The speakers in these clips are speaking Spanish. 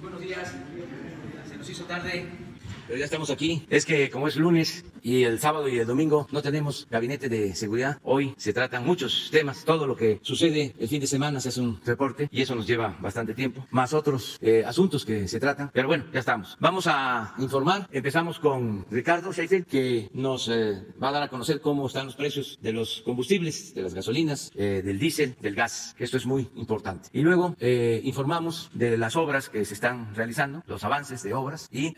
Buenos días, se nos hizo tarde, pero ya estamos aquí. Es que como es lunes y el sábado y el domingo no tenemos gabinete de seguridad, hoy se tratan muchos temas, todo lo que sucede el fin de semana se hace un reporte y eso nos lleva bastante tiempo, más otros asuntos que se tratan, pero bueno, ya estamos. Vamos a informar, empezamos con Ricardo Sheffield, que nos va a dar a conocer cómo están los precios de los combustibles, de las gasolinas, del diésel, del gas, que esto es muy importante. Y luego informamos de las obras que se están realizando, los avances de obras y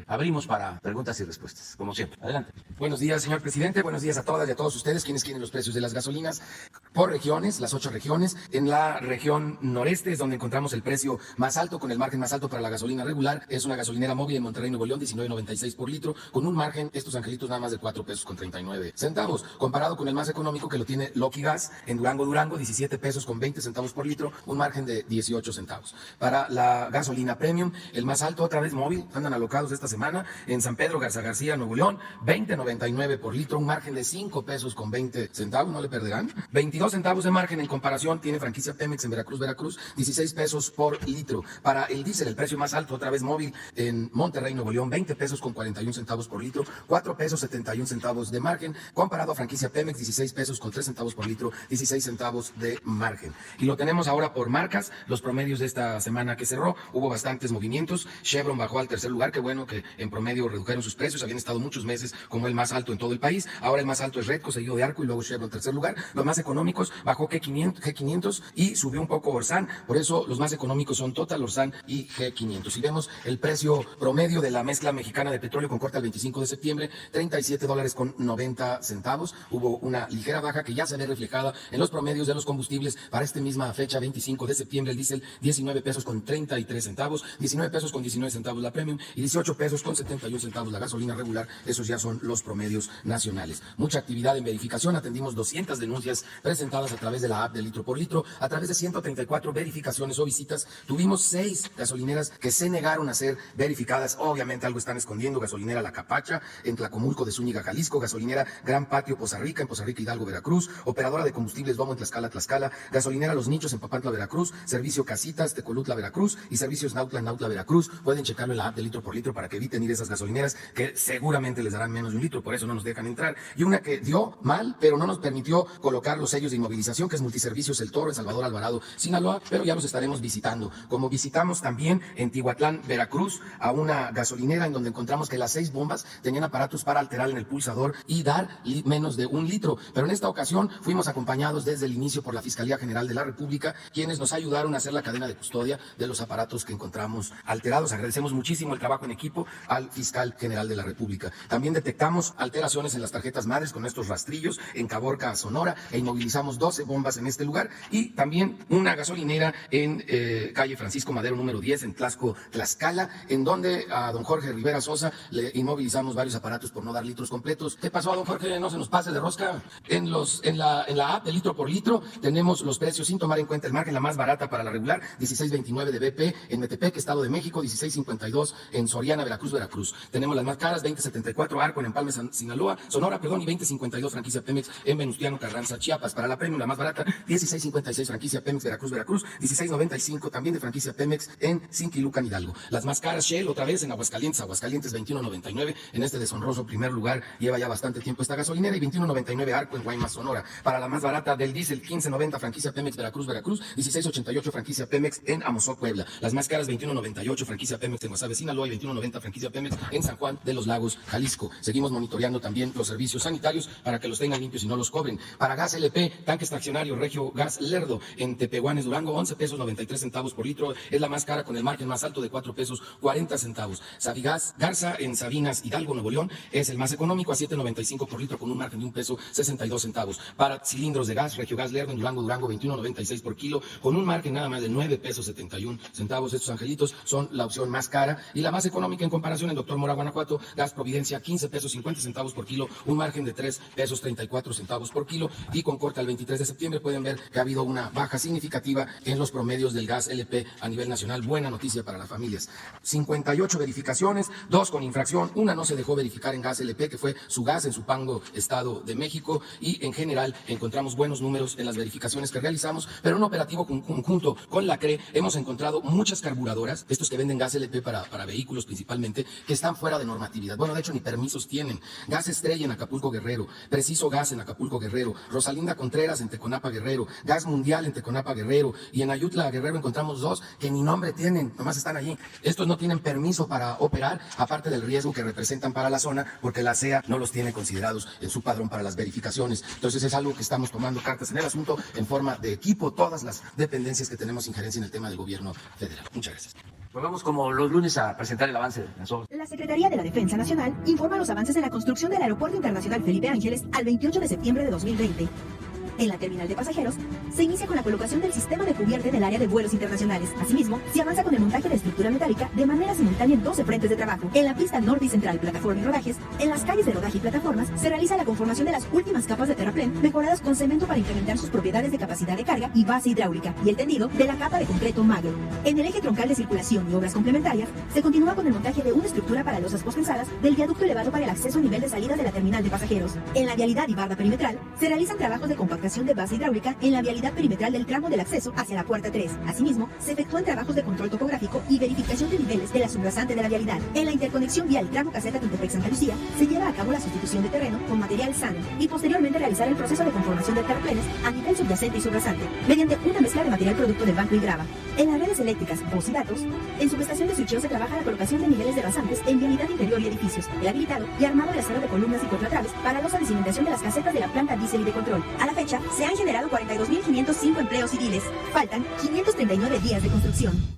abrimos para preguntas y respuestas, como siempre. Adelante. Buenos días, señor presidente. Buenos días a todas y a todos ustedes quienes quieren los precios de las gasolinas por regiones, las 8 regiones. En la región noreste es donde encontramos el precio más alto, con el margen más alto para la gasolina regular. Es una gasolinera móvil en Monterrey, Nuevo León, 19.96 por litro, con un margen, estos angelitos, nada más de 4 pesos con 39 centavos, comparado con el más económico que lo tiene Loki Gas en Durango, 17 pesos con 20 centavos por litro, un margen de 18 centavos. Para la gasolina premium, el más alto, otra vez móvil, andan alocados esta semana, en San Pedro Garza García, Nuevo León, 20.99 por litro, un margen de 5 pesos con 20 centavos, no le perderán. 22 centavos de margen en comparación tiene franquicia Pemex en Veracruz, 16 pesos por litro. Para el diésel, el precio más alto, otra vez móvil, en Monterrey, Nuevo León, 20 pesos con 41 centavos por litro, 4 pesos 71 centavos de margen, comparado a franquicia Pemex, 16 pesos con 3 centavos por litro, 16 centavos de margen. Y lo tenemos ahora por marcas, los promedios de esta semana que cerró, hubo bastantes movimientos. Chevron bajó al tercer lugar, qué bueno que en promedio redujeron sus precios, habían estado muchos meses como el más alto en todo el país, ahora el más alto es Redco, seguido de Arco y luego Chevron en tercer lugar. Los más económicos bajó G500 y subió un poco Orsan, por eso los más económicos son Total, Orsan y G500. Si vemos el precio promedio de la mezcla mexicana de petróleo con corte al 25 de septiembre, $37 con 90 centavos, hubo una ligera baja que ya se ve reflejada en los promedios de los combustibles para esta misma fecha, 25 de septiembre, el diésel 19 pesos con 33 centavos, 19 pesos con 19 centavos la premium y 18 pesos con 71 centavos la gasolina regular. Esos ya son los promedios nacionales. Mucha actividad en verificación, atendimos 200 denuncias presentadas a través de la app de litro por litro, a través de 134 verificaciones o visitas. Tuvimos 6 gasolineras que se negaron a ser verificadas, obviamente algo están escondiendo: gasolinera La Capacha en Tlacomulco de Zúñiga, Jalisco; gasolinera Gran Patio Poza Rica en Poza Rica, Hidalgo, Veracruz; operadora de combustibles Domo en Tlaxcala, gasolinera Los Nichos en Papantla, Veracruz; servicio Casitas, Tecolutla, Veracruz; y servicios Nautla, Veracruz. Pueden checarlo en la app de litro por litro para que eviten ir a esas gasolineras que seguramente les darán menos de un litro, por eso no nos dejan entrar. Y una que dio mal, pero no nos permitió colocar los sellos de inmovilización, que es Multiservicios El Toro en Salvador Alvarado, Sinaloa, pero ya los estaremos visitando. Como visitamos también en Tihuatlán, Veracruz, a una gasolinera en donde encontramos que las 6 bombas tenían aparatos para alterar en el pulsador y dar menos de un litro. Pero en esta ocasión fuimos acompañados desde el inicio por la Fiscalía General de la República, quienes nos ayudaron a hacer la cadena de custodia de los aparatos que encontramos alterados. Agradecemos muchísimo el trabajo en equipo al Fiscal General de la República. También detectamos alteraciones en las tarjetas madres con estos rastrillos en Caborca, Sonora, e inmovilizamos 12 bombas en este lugar. Y también una gasolinera en calle Francisco Madero número 10 en Tlaxco, Tlaxcala, en donde a don Jorge Rivera Sosa le inmovilizamos varios aparatos por no dar litros completos. ¿Qué pasó, don Jorge? No se nos pase de rosca. En la app de litro por litro tenemos los precios sin tomar en cuenta el margen. La más barata para la regular, 16.29 de BP en Metepec, Estado de México; 16.52 en Soriana, Veracruz. Tenemos las más caras, 20.74 Arco en Empalme, Sonora, y 20.52 franquicia Pemex en Venustiano Carranza, Chiapas. Para la premium, la más barata, 16.56 franquicia Pemex, Veracruz; 16.95 también de franquicia Pemex en Cinquilucan, Hidalgo. Las más caras, Shell, otra vez en Aguascalientes, 21.99 en este deshonroso primer lugar, lleva ya bastante tiempo esta gasolinera, y 21.99 Arco en Guaymas, Sonora. Para la más barata del diésel, 15.90 franquicia Pemex, Veracruz; 16.88 franquicia Pemex en Amozoc, Puebla. Las más caras, 21.98 franquicia Pemex en Guasave, Sinaloa, y 21.90 franquicia Pemex en San Juan de los Lagos, Jalisco. Seguimos monitoreando también los servicios sanitarios para que los tengan limpios y no los cobren. Para gas LP, tanque extraccionario Regio Gas Lerdo en Tepehuanes, Durango, 11 pesos 93 centavos por litro, es la más cara con el margen más alto de 4 pesos 40 centavos. Savigas Garza en Sabinas, Hidalgo, Nuevo León, es el más económico a 7.95 por litro con un margen de 1 peso 62 centavos. Para cilindros de gas, Regio Gas Lerdo en Durango, 21.96 por kilo con un margen nada más de 9 pesos 71 centavos. Estos angelitos son la opción más cara, y la más económica en comparación en Doctor Mora, Guanajuato, Gas Providencia, 15 pesos 50 centavos por kilo, un margen de 3 pesos 34 centavos por kilo, y con corte al 23 de septiembre pueden ver que ha habido una baja significativa en los promedios del gas LP a nivel nacional. Buena noticia para las familias. 58 verificaciones, 2 con infracción, una no se dejó verificar en gas LP, que fue su gas en Supango, Estado de México, y en general encontramos buenos números en las verificaciones que realizamos, pero en un operativo conjunto con la CRE hemos encontrado muchas carburadoras, estos que venden gas LP para vehículos principalmente, que están fuera de normatividad. Bueno, de hecho ni permisos tienen. Gas Estrella en Acapulco Guerrero, Preciso Gas en Acapulco Guerrero, Rosalinda Contreras en Teconapa Guerrero, Gas Mundial en Teconapa Guerrero, y en Ayutla Guerrero encontramos 2 que ni nombre tienen, nomás están allí. Estos no tienen permiso para operar, aparte del riesgo que representan para la zona, porque la CEA no los tiene considerados en su padrón para las verificaciones. Entonces es algo que estamos tomando cartas en el asunto en forma de equipo, todas las dependencias que tenemos injerencia en el tema del gobierno federal. Muchas gracias. Pues vamos como los lunes a presentar el avance de las obras. La Secretaría de la Defensa Nacional informa los avances en la construcción del Aeropuerto Internacional Felipe Ángeles al 28 de septiembre de 2020. En la terminal de pasajeros, se inicia con la colocación del sistema de cubierta en el área de vuelos internacionales. Asimismo, se avanza con el montaje de estructura metálica de manera simultánea en 12 frentes de trabajo. En la pista norte y central, plataforma y rodajes, en las calles de rodaje y plataformas, se realiza la conformación de las últimas capas de terraplén, mejoradas con cemento para incrementar sus propiedades de capacidad de carga y base hidráulica, y el tendido de la capa de concreto magro. En el eje troncal de circulación y obras complementarias, se continúa con el montaje de una estructura para losas pospensadas del viaducto elevado para el acceso a nivel de salida de la terminal de pasajeros. En la vialidad y barda perimetral, se realizan trabajos de compactación de base hidráulica en la vialidad perimetral del tramo del acceso hacia la puerta 3. Asimismo, se efectúan trabajos de control topográfico y verificación de niveles de la subrasante de la vialidad. En la interconexión vial tramo caseta Tultepec-Santa Lucía, se lleva a cabo la sustitución de terreno con material sano y posteriormente realizar el proceso de conformación de terraplenes a nivel subyacente y subrasante, mediante una mezcla de material producto del banco y grava. En las redes eléctricas, voz y datos, en subestación de switcheo se trabaja la colocación de niveles de rasantes en vialidad interior y edificios, el habilitado y armado de acero de columnas y contratraves para losa de cimentación de las casetas de la planta diésel y de control. A la fecha, se han generado 42.505 empleos civiles. Faltan 539 días de construcción.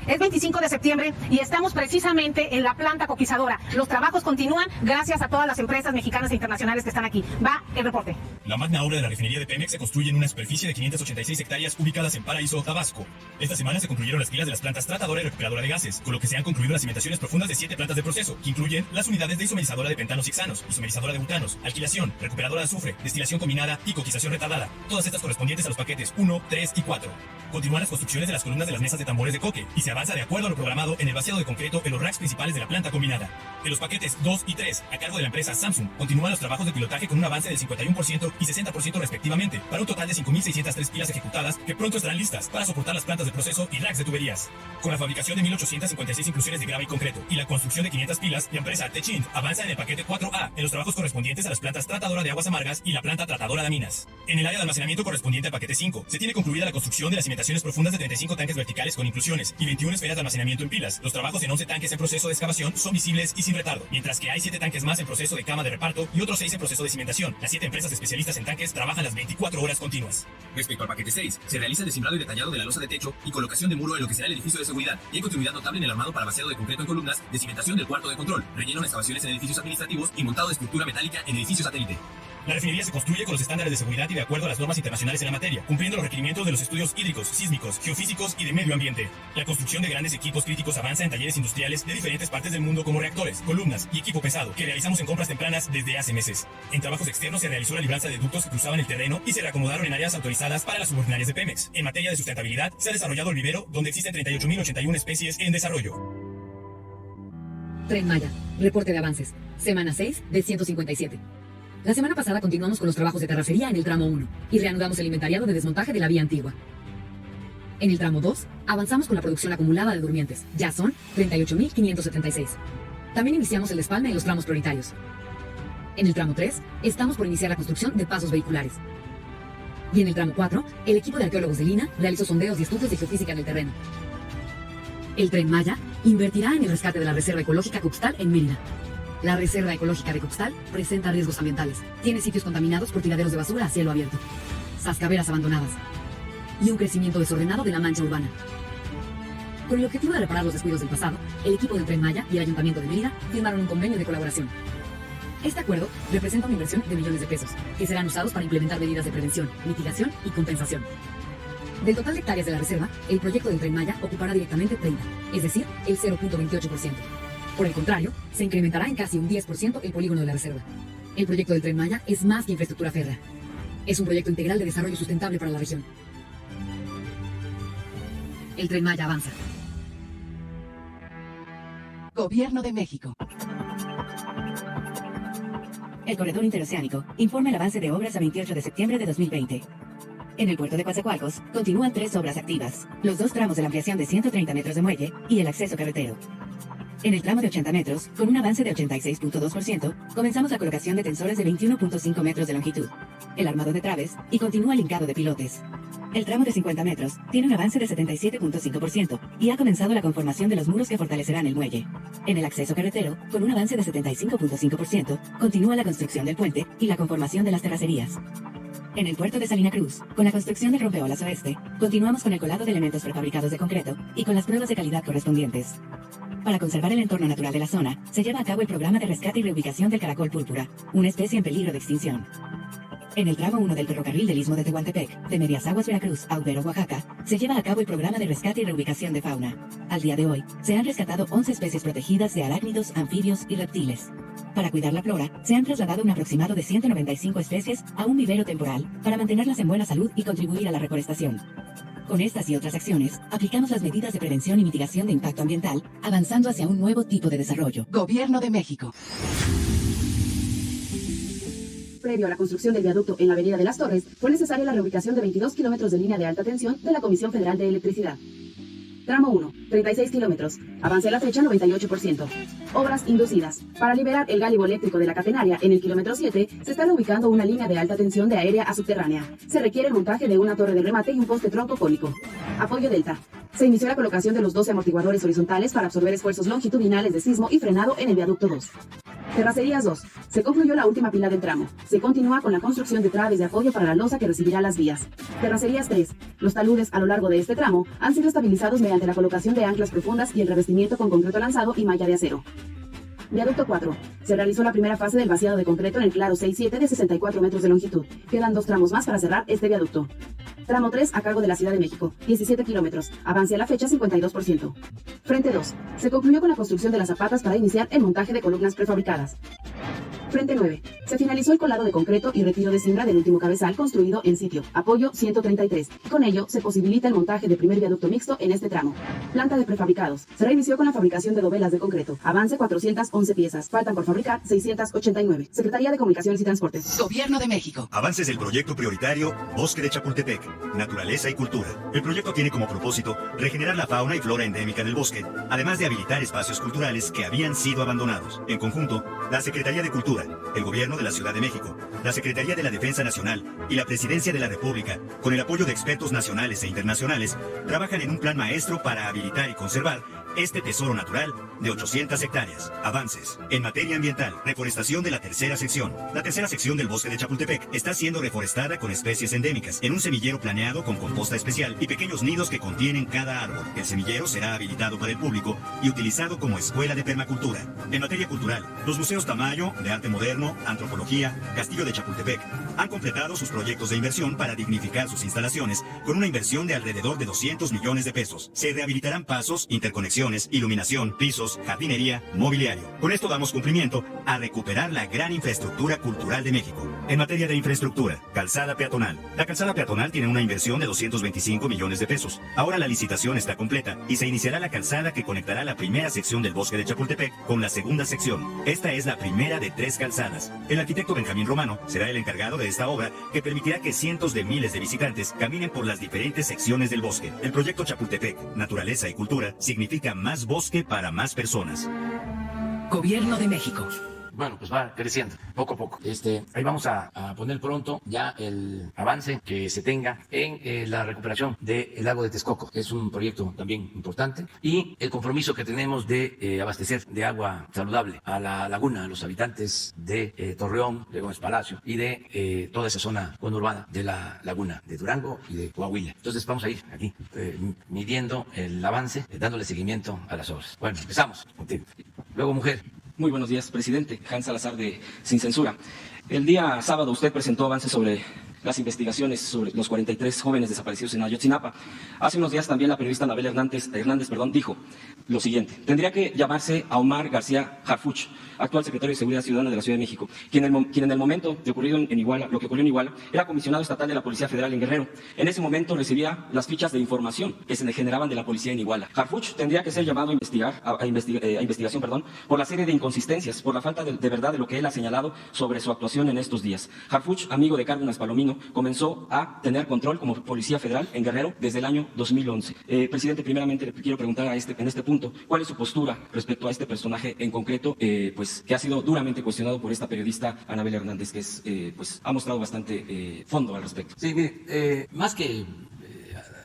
Es 25 de septiembre y estamos precisamente en la planta coquizadora. Los trabajos continúan gracias a todas las empresas mexicanas e internacionales que están aquí. Va el reporte. La magna obra de la refinería de Pemex se construye en una superficie de 586 hectáreas ubicadas en Paraíso, Tabasco. Esta semana se concluyeron las pilas de las plantas tratadora y recuperadora de gases, con lo que se han concluido las cimentaciones profundas de 7 plantas de proceso, que incluyen las unidades de isomerizadora de pentanos y hexanos, isomerizadora de butanos, alquilación, recuperadora de azufre, destilación combinada y coquización retardada. Todas estas correspondientes a los paquetes 1, 3 y 4. Continúan las construcciones de las columnas de las mesas de tambores de coque y se avanza de acuerdo a lo programado en el vaciado de concreto en los racks principales de la planta combinada. En los paquetes 2 y 3, a cargo de la empresa Samsung, continúan los trabajos de pilotaje con un avance del 51% y 60% respectivamente, para un total de 5.603 pilas ejecutadas que pronto estarán listas para soportar las plantas de proceso y racks de tuberías. Con la fabricación de 1.856 inclusiones de grava y concreto y la construcción de 500 pilas, la empresa Techint avanza en el paquete 4A en los trabajos correspondientes a las plantas tratadora de aguas amargas y la planta tratadora de aminas. En el área de almacenamiento correspondiente al paquete 5, se tiene concluida la construcción de las cimentaciones profundas de 35 tanques verticales con inclusiones y 21 esferas de almacenamiento en pilas. Los trabajos en 11 tanques en proceso de excavación son visibles y sin retardo, mientras que hay 7 tanques más en proceso de cama de reparto y otros 6 en proceso de cimentación. Las 7 empresas especialistas en tanques trabajan las 24 horas continuas. Respecto al paquete 6, se realiza el descimbrado y detallado de la losa de techo y colocación de muro en lo que será el edificio de seguridad, y hay continuidad notable en el armado para vaciado de concreto en columnas, de cimentación del cuarto de control, relleno de excavaciones en edificios administrativos y montado de estructura metálica en edificios satélite. La refinería se construye con los estándares de seguridad y de acuerdo a las normas internacionales en la materia, cumpliendo los requerimientos de los estudios hídricos, sísmicos, geofísicos y de medio ambiente. La construcción de grandes equipos críticos avanza en talleres industriales de diferentes partes del mundo, como reactores, columnas y equipo pesado, que realizamos en compras tempranas desde hace meses. En trabajos externos se realizó la libranza de ductos que cruzaban el terreno y se reacomodaron en áreas autorizadas para las subordinarias de Pemex. En materia de sustentabilidad, se ha desarrollado el vivero, donde existen 38.081 especies en desarrollo. Tren Maya, reporte de avances, semana 6 del 157. La semana pasada continuamos con los trabajos de terracería en el tramo 1 y reanudamos el inventariado de desmontaje de la vía antigua. En el tramo 2, avanzamos con la producción acumulada de durmientes, ya son 38.576. También iniciamos el despalme en los tramos prioritarios. En el tramo 3, estamos por iniciar la construcción de pasos vehiculares. Y en el tramo 4, el equipo de arqueólogos de Lina realizó sondeos y estudios de geofísica en el terreno. El Tren Maya invertirá en el rescate de la Reserva Ecológica Cuxtal en Mérida. La Reserva Ecológica de Cuxtal presenta riesgos ambientales. Tiene sitios contaminados por tiraderos de basura a cielo abierto, sascaveras abandonadas y un crecimiento desordenado de la mancha urbana. Con el objetivo de reparar los descuidos del pasado, el equipo del Tren Maya y el Ayuntamiento de Mérida firmaron un convenio de colaboración. Este acuerdo representa una inversión de millones de pesos, que serán usados para implementar medidas de prevención, mitigación y compensación. Del total de hectáreas de la reserva, el proyecto del Tren Maya ocupará directamente 30, es decir, el 0.28%. Por el contrario, se incrementará en casi un 10% el polígono de la reserva. El proyecto del Tren Maya es más que infraestructura férrea. Es un proyecto integral de desarrollo sustentable para la región. El Tren Maya avanza. Gobierno de México. El corredor interoceánico informa el avance de obras a 28 de septiembre de 2020. En el puerto de Coatzacoalcos continúan 3 obras activas, los 2 tramos de la ampliación de 130 metros de muelle y el acceso carretero. En el tramo de 80 metros, con un avance de 86.2%, comenzamos la colocación de tensores de 21.5 metros de longitud, el armado de traves y continúa el hincado de pilotes. El tramo de 50 metros tiene un avance de 77.5% y ha comenzado la conformación de los muros que fortalecerán el muelle. En el acceso carretero, con un avance de 75.5%, continúa la construcción del puente y la conformación de las terracerías. En el puerto de Salina Cruz, con la construcción del rompeolas oeste, continuamos con el colado de elementos prefabricados de concreto y con las pruebas de calidad correspondientes. Para conservar el entorno natural de la zona, se lleva a cabo el programa de rescate y reubicación del caracol púrpura, una especie en peligro de extinción. En el tramo 1 del ferrocarril del Istmo de Tehuantepec, de Mediasaguas, Veracruz a Ubero, Oaxaca, se lleva a cabo el programa de rescate y reubicación de fauna. Al día de hoy, se han rescatado 11 especies protegidas de arácnidos, anfibios y reptiles. Para cuidar la flora, se han trasladado un aproximado de 195 especies a un vivero temporal para mantenerlas en buena salud y contribuir a la reforestación. Con estas y otras acciones, aplicamos las medidas de prevención y mitigación de impacto ambiental, avanzando hacia un nuevo tipo de desarrollo. Gobierno de México. Previo a la construcción del viaducto en la Avenida de las Torres, fue necesaria la reubicación de 22 kilómetros de línea de alta tensión de la Comisión Federal de Electricidad. Tramo 1, 36 kilómetros. Avance a la fecha 98%. Obras inducidas. Para liberar el gálibo eléctrico de la catenaria en el kilómetro 7, se está reubicando una línea de alta tensión de aérea a subterránea. Se requiere el montaje de una torre de remate y un poste tronco cónico. Apoyo Delta. Se inició la colocación de los 12 amortiguadores horizontales para absorber esfuerzos longitudinales de sismo y frenado en el viaducto 2. Terracerías 2. Se concluyó la última pila del tramo. Se continúa con la construcción de traves de apoyo para la losa que recibirá las vías. Terracerías 3. Los taludes a lo largo de este tramo han sido estabilizados mediante la colocación de anclas profundas y el revestimiento con concreto lanzado y malla de acero. Viaducto 4. Se realizó la primera fase del vaciado de concreto en el claro 6-7 de 64 metros de longitud. Quedan 2 tramos más para cerrar este viaducto. Tramo 3 a cargo de la Ciudad de México, 17 kilómetros. Avance a la fecha 52%. Frente 2. Se concluyó con la construcción de las zapatas para iniciar el montaje de columnas prefabricadas. Frente 9. Se finalizó el colado de concreto y retiro de cimbra del último cabezal construido en sitio. Apoyo 133. Con ello, se posibilita el montaje de primer viaducto mixto en este tramo. Planta de prefabricados. Se reinició con la fabricación de dovelas de concreto. Avance 411 piezas. Faltan por fabricar 689. Secretaría de Comunicaciones y Transportes. Gobierno de México. Avances del proyecto prioritario Bosque de Chapultepec, Naturaleza y Cultura. El proyecto tiene como propósito regenerar la fauna y flora endémica del bosque, además de habilitar espacios culturales que habían sido abandonados. En conjunto, la Secretaría de Cultura, el Gobierno de la Ciudad de México, la Secretaría de la Defensa Nacional y la Presidencia de la República, con el apoyo de expertos nacionales e internacionales, trabajan en un plan maestro para habilitar y conservar este tesoro natural de 800 hectáreas. Avances en materia ambiental. Reforestación de la tercera sección. La tercera sección del bosque de Chapultepec está siendo reforestada con especies endémicas, en un semillero planeado con composta especial y pequeños nidos que contienen cada árbol. El semillero será habilitado para el público y utilizado como escuela de permacultura. En materia cultural, los museos Tamayo, de arte moderno, antropología, Castillo de Chapultepec, han completado sus proyectos de inversión para dignificar sus instalaciones con una inversión de alrededor de 200 millones de pesos. Se rehabilitarán pasos, interconexiones, iluminación, pisos, jardinería, mobiliario. Con esto damos cumplimiento a recuperar la gran infraestructura cultural de México. En materia de infraestructura, calzada peatonal. La calzada peatonal tiene una inversión de 225 millones de pesos. Ahora la licitación está completa y se iniciará la calzada que conectará la primera sección del bosque de Chapultepec con la segunda sección. Esta es la primera de 3 calzadas. El arquitecto Benjamín Romano será el encargado de esta obra que permitirá que cientos de miles de visitantes caminen por las diferentes secciones del bosque. El proyecto Chapultepec, Naturaleza y Cultura, significa más bosque para más personas. Gobierno de México. Bueno, pues va creciendo poco a poco. Ahí vamos a poner pronto ya el avance que se tenga en la recuperación del lago de Texcoco. Es un proyecto también importante y el compromiso que tenemos de abastecer de agua saludable a la laguna, a los habitantes de Torreón, de Gómez Palacio y de toda esa zona conurbada de la laguna de Durango y de Coahuila. Entonces vamos a ir aquí midiendo el avance, dándole seguimiento a las obras. Bueno, empezamos contigo. Luego, mujer. Muy buenos días, presidente. Hans Salazar de Sin Censura. El día sábado usted presentó avances sobre las investigaciones sobre los 43 jóvenes desaparecidos en Ayotzinapa. Hace unos días también la periodista Anabel Hernández, dijo lo siguiente: tendría que llamarse a Omar García Harfuch, actual secretario de Seguridad Ciudadana de la Ciudad de México, quien en el momento de lo que ocurrió en Iguala, era comisionado estatal de la Policía Federal en Guerrero. En ese momento recibía las fichas de información que se le generaban de la policía en Iguala. Harfuch tendría que ser llamado a investigación por la serie de inconsistencias, por la falta de verdad de lo que él ha señalado sobre su actuación en estos días. Harfuch, amigo de Cárdenas Palomino, comenzó a tener control como Policía Federal en Guerrero desde el año 2011. Presidente, primeramente le quiero preguntar en este punto, ¿cuál es su postura respecto a este personaje en concreto, pues que ha sido duramente cuestionado por esta periodista Anabel Hernández, que es, pues ha mostrado bastante fondo al respecto? Sí, mire, más que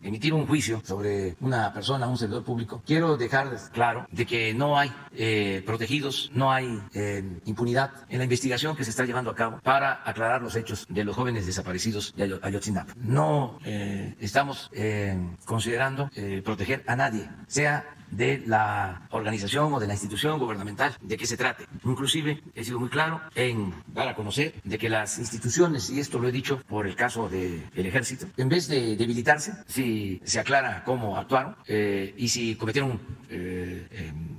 emitir un juicio sobre una persona, un servidor público, quiero dejar claro de que no hay protegidos, no hay impunidad en la investigación que se está llevando a cabo para aclarar los hechos de los jóvenes desaparecidos de Ayotzinapa. No estamos considerando proteger a nadie, sea de la organización o de la institución gubernamental de que se trate. Inclusive he sido muy claro en dar a conocer de que las instituciones, y esto lo he dicho por el caso del Ejército, en vez de debilitarse, si se aclara cómo actuaron y si cometieron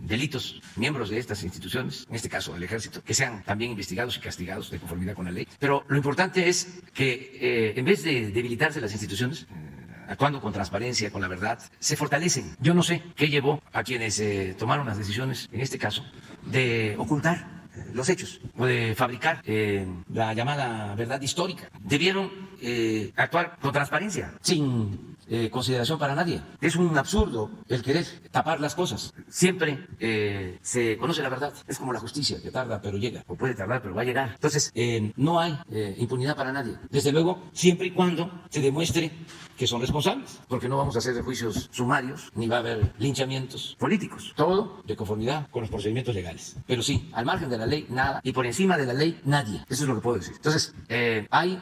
delitos miembros de estas instituciones, en este caso el Ejército, que sean también investigados y castigados de conformidad con la ley. Pero lo importante es que en vez de debilitarse las instituciones, actuando con transparencia, con la verdad, se fortalecen. Yo no sé qué llevó a quienes tomaron las decisiones, en este caso, de ocultar los hechos o de fabricar la llamada verdad histórica. Debieron actuar con transparencia, sin consideración para nadie. Es un absurdo el querer tapar las cosas. Siempre se conoce la verdad. Es como la justicia, que tarda pero llega, o puede tardar pero va a llegar. Entonces, no hay impunidad para nadie. Desde luego, siempre y cuando se demuestre que son responsables, porque no vamos a hacer juicios sumarios, ni va a haber linchamientos políticos. Todo de conformidad con los procedimientos legales. Pero sí, al margen de la ley, nada, y por encima de la ley, nadie. Eso es lo que puedo decir. Entonces, hay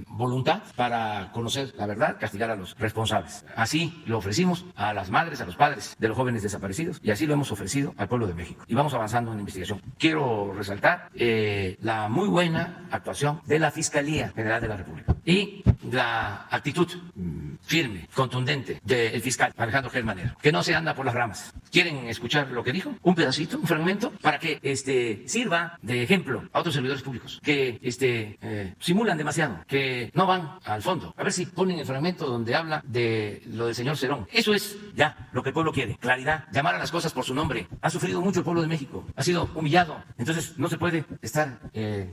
voluntad para conocer la verdad, castigar a los responsables. Así lo ofrecimos a las madres, a los padres de los jóvenes desaparecidos, y así lo hemos ofrecido al pueblo de México. Y vamos avanzando en la investigación. Quiero resaltar la muy buena actuación de la Fiscalía General de la República y la actitud firme, contundente del fiscal Alejandro G. Manero, que no se anda por las ramas. ¿Quieren escuchar lo que dijo? Un pedacito, un fragmento, para que sirva de ejemplo a otros servidores públicos que simulan demasiado, que no van al fondo. A ver si ponen el fragmento donde habla de lo del señor Cerón. Eso es ya lo que el pueblo quiere, claridad, llamar a las cosas por su nombre. Ha sufrido mucho el pueblo de México, ha sido humillado. Entonces no se puede estar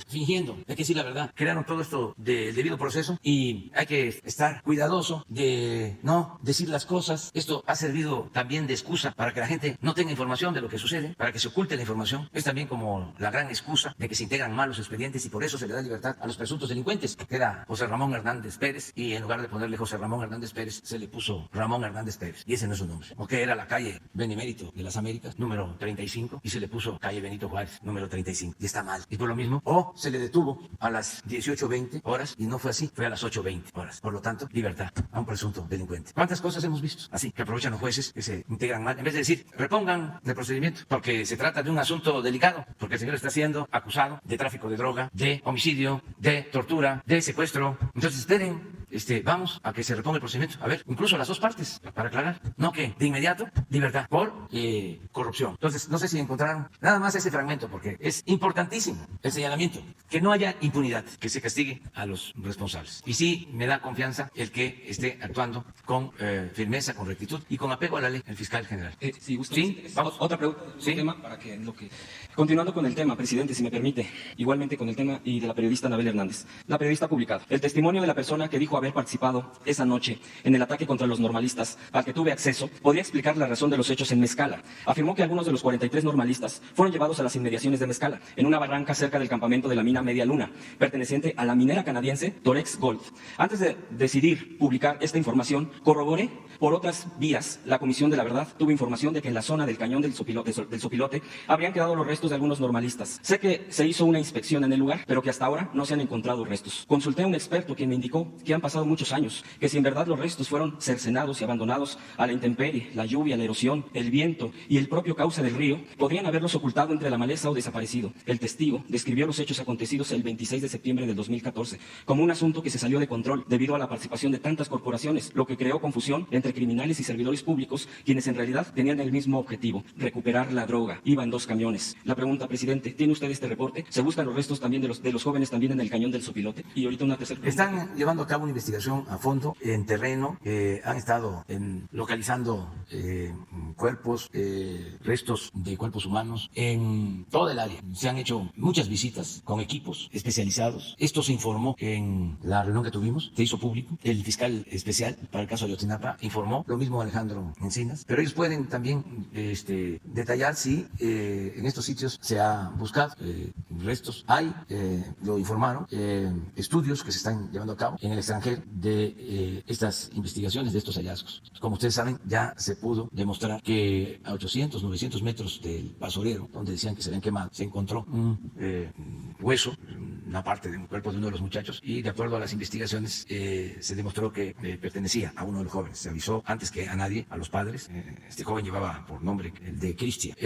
fingiendo, hay que decir la verdad. Crearon todo esto del debido proceso y hay que estar cuidadoso de no decir las cosas. Esto ha servido también de excusa para que la gente no tenga información de lo que sucede, para que se oculte la información. Es también como la gran excusa de que se integran mal los expedientes y por eso se le da libertad a los presuntos delincuentes, que era José Ramón Hernández Pérez, y en lugar de ponerle José Ramón Hernández Pérez, se le puso Ramón Hernández Pérez, y ese no es su nombre. O que era la calle Benemérito de las Américas, número 35, y se le puso calle Benito Juárez, número 35, y está mal. Y por lo mismo, o se le detuvo a las 18:20 horas, y no fue así, fue a las 8:20 horas. Por lo tanto, libertad a un presunto delincuente. ¿Cuántas cosas hemos visto? Así que aprovechan los jueces que se integran mal, en vez de decir, repongan el procedimiento, porque se trata de un asunto delicado, porque el señor está siendo acusado de tráfico de droga, de homicidio, de tortura, de secuestro. Entonces esperen, vamos a que se reponga el procedimiento. A ver, incluso las dos partes, para aclarar. No que de inmediato, libertad por corrupción. Entonces, no sé si encontraron nada más ese fragmento, porque es importantísimo el señalamiento, que no haya impunidad, que se castigue a los responsables. Y sí me da confianza el que esté actuando con firmeza, con rectitud y con apego a la ley, el fiscal general. Sí, gusto. Sí, vamos. Otra pregunta del mismo tema para que continuando con el tema, presidente, si me permite, igualmente con el tema y de la periodista Anabel Hernández. La periodista ha publicado el testimonio de la persona que dijo haber participado esa noche en el ataque contra los normalistas al que tuve acceso. Podría explicar la razón de los hechos en Mezcala. Afirmó que algunos de los 43 normalistas fueron llevados a las inmediaciones de Mezcala, en una barranca cerca del campamento de la mina Media Luna, perteneciente a la minera canadiense Torex Gold. Antes de decidir publicar esta información, corroboré por otras vías. La Comisión de la Verdad tuvo información de que en la zona del cañón del Sopilote habrían quedado los restos de algunos normalistas. Sé que se hizo una inspección en el lugar, pero que hasta ahora no se han encontrado restos. Consulté a un experto quien me indicó que han pasado pasado muchos años, que si en verdad los restos fueron cercenados y abandonados a la intemperie, la lluvia, la erosión, el viento y el propio cauce del río, podrían haberlos ocultado entre la maleza o desaparecido. El testigo describió los hechos acontecidos el 26 de septiembre del 2014 como un asunto que se salió de control debido a la participación de tantas corporaciones, lo que creó confusión entre criminales y servidores públicos, quienes en realidad tenían el mismo objetivo, recuperar la droga. Iban 2 camiones. La pregunta, presidente, ¿tiene usted este reporte? ¿Se buscan los restos también de los jóvenes también en el cañón del Sopilote? Y ahorita una tercera pregunta. Están llevando a cabo una investigación a fondo en terreno, han estado localizando cuerpos, restos de cuerpos humanos en toda el área. Se han hecho muchas visitas con equipos especializados. Esto se informó en la reunión que tuvimos, se hizo público. El fiscal especial para el caso de Ayotzinapa informó, lo mismo Alejandro Encinas, pero ellos pueden también detallar si en estos sitios se ha buscado restos. Hay, lo informaron, estudios que se están llevando a cabo en el extranjero de estas investigaciones, de estos hallazgos. Como ustedes saben, ya se pudo demostrar que a 800, 900 metros del basurero, donde decían que se habían quemado, se encontró un hueso, una parte de un cuerpo de uno de los muchachos, y de acuerdo a las investigaciones se demostró que pertenecía a uno de los jóvenes. Se avisó antes que a nadie, a los padres. Este joven llevaba por nombre el de Cristian.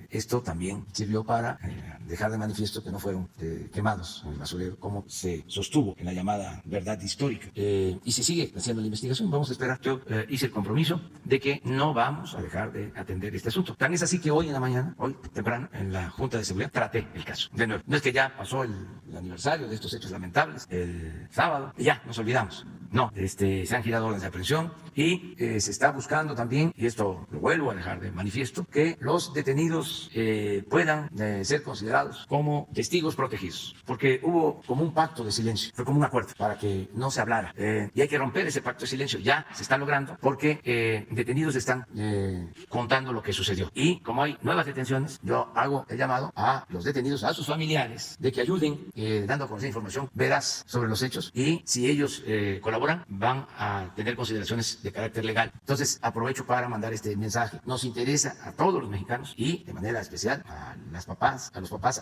Esto también sirvió para dejar de manifiesto que no fueron quemados en el basurero, como se sostuvo en la llamada verdad histórica. Y se sigue haciendo la investigación. Vamos a esperar. Yo hice el compromiso de que no vamos a dejar de atender este asunto. Tan es así que hoy en la mañana, hoy temprano, en la Junta de Seguridad, traté el caso. De nuevo, no es que ya pasó el aniversario de estos hechos lamentables, el sábado, y ya nos olvidamos. No, se han girado órdenes de aprehensión y se está buscando también, y esto lo vuelvo a dejar de manifiesto, que los detenidos puedan ser considerados como testigos protegidos, porque hubo como un pacto de silencio, fue como un acuerdo para que no se hablara, y hay que romper ese pacto de silencio. Ya se está logrando porque detenidos están contando lo que sucedió, y como hay nuevas detenciones, yo hago el llamado a los detenidos, a sus familiares, de que ayuden dando a conocer información veraz sobre los hechos, y si ellos colaboran, van a tener consideraciones de carácter legal. Entonces aprovecho para mandar este mensaje. Nos interesa a todos los mexicanos, y de manera especial a los papás,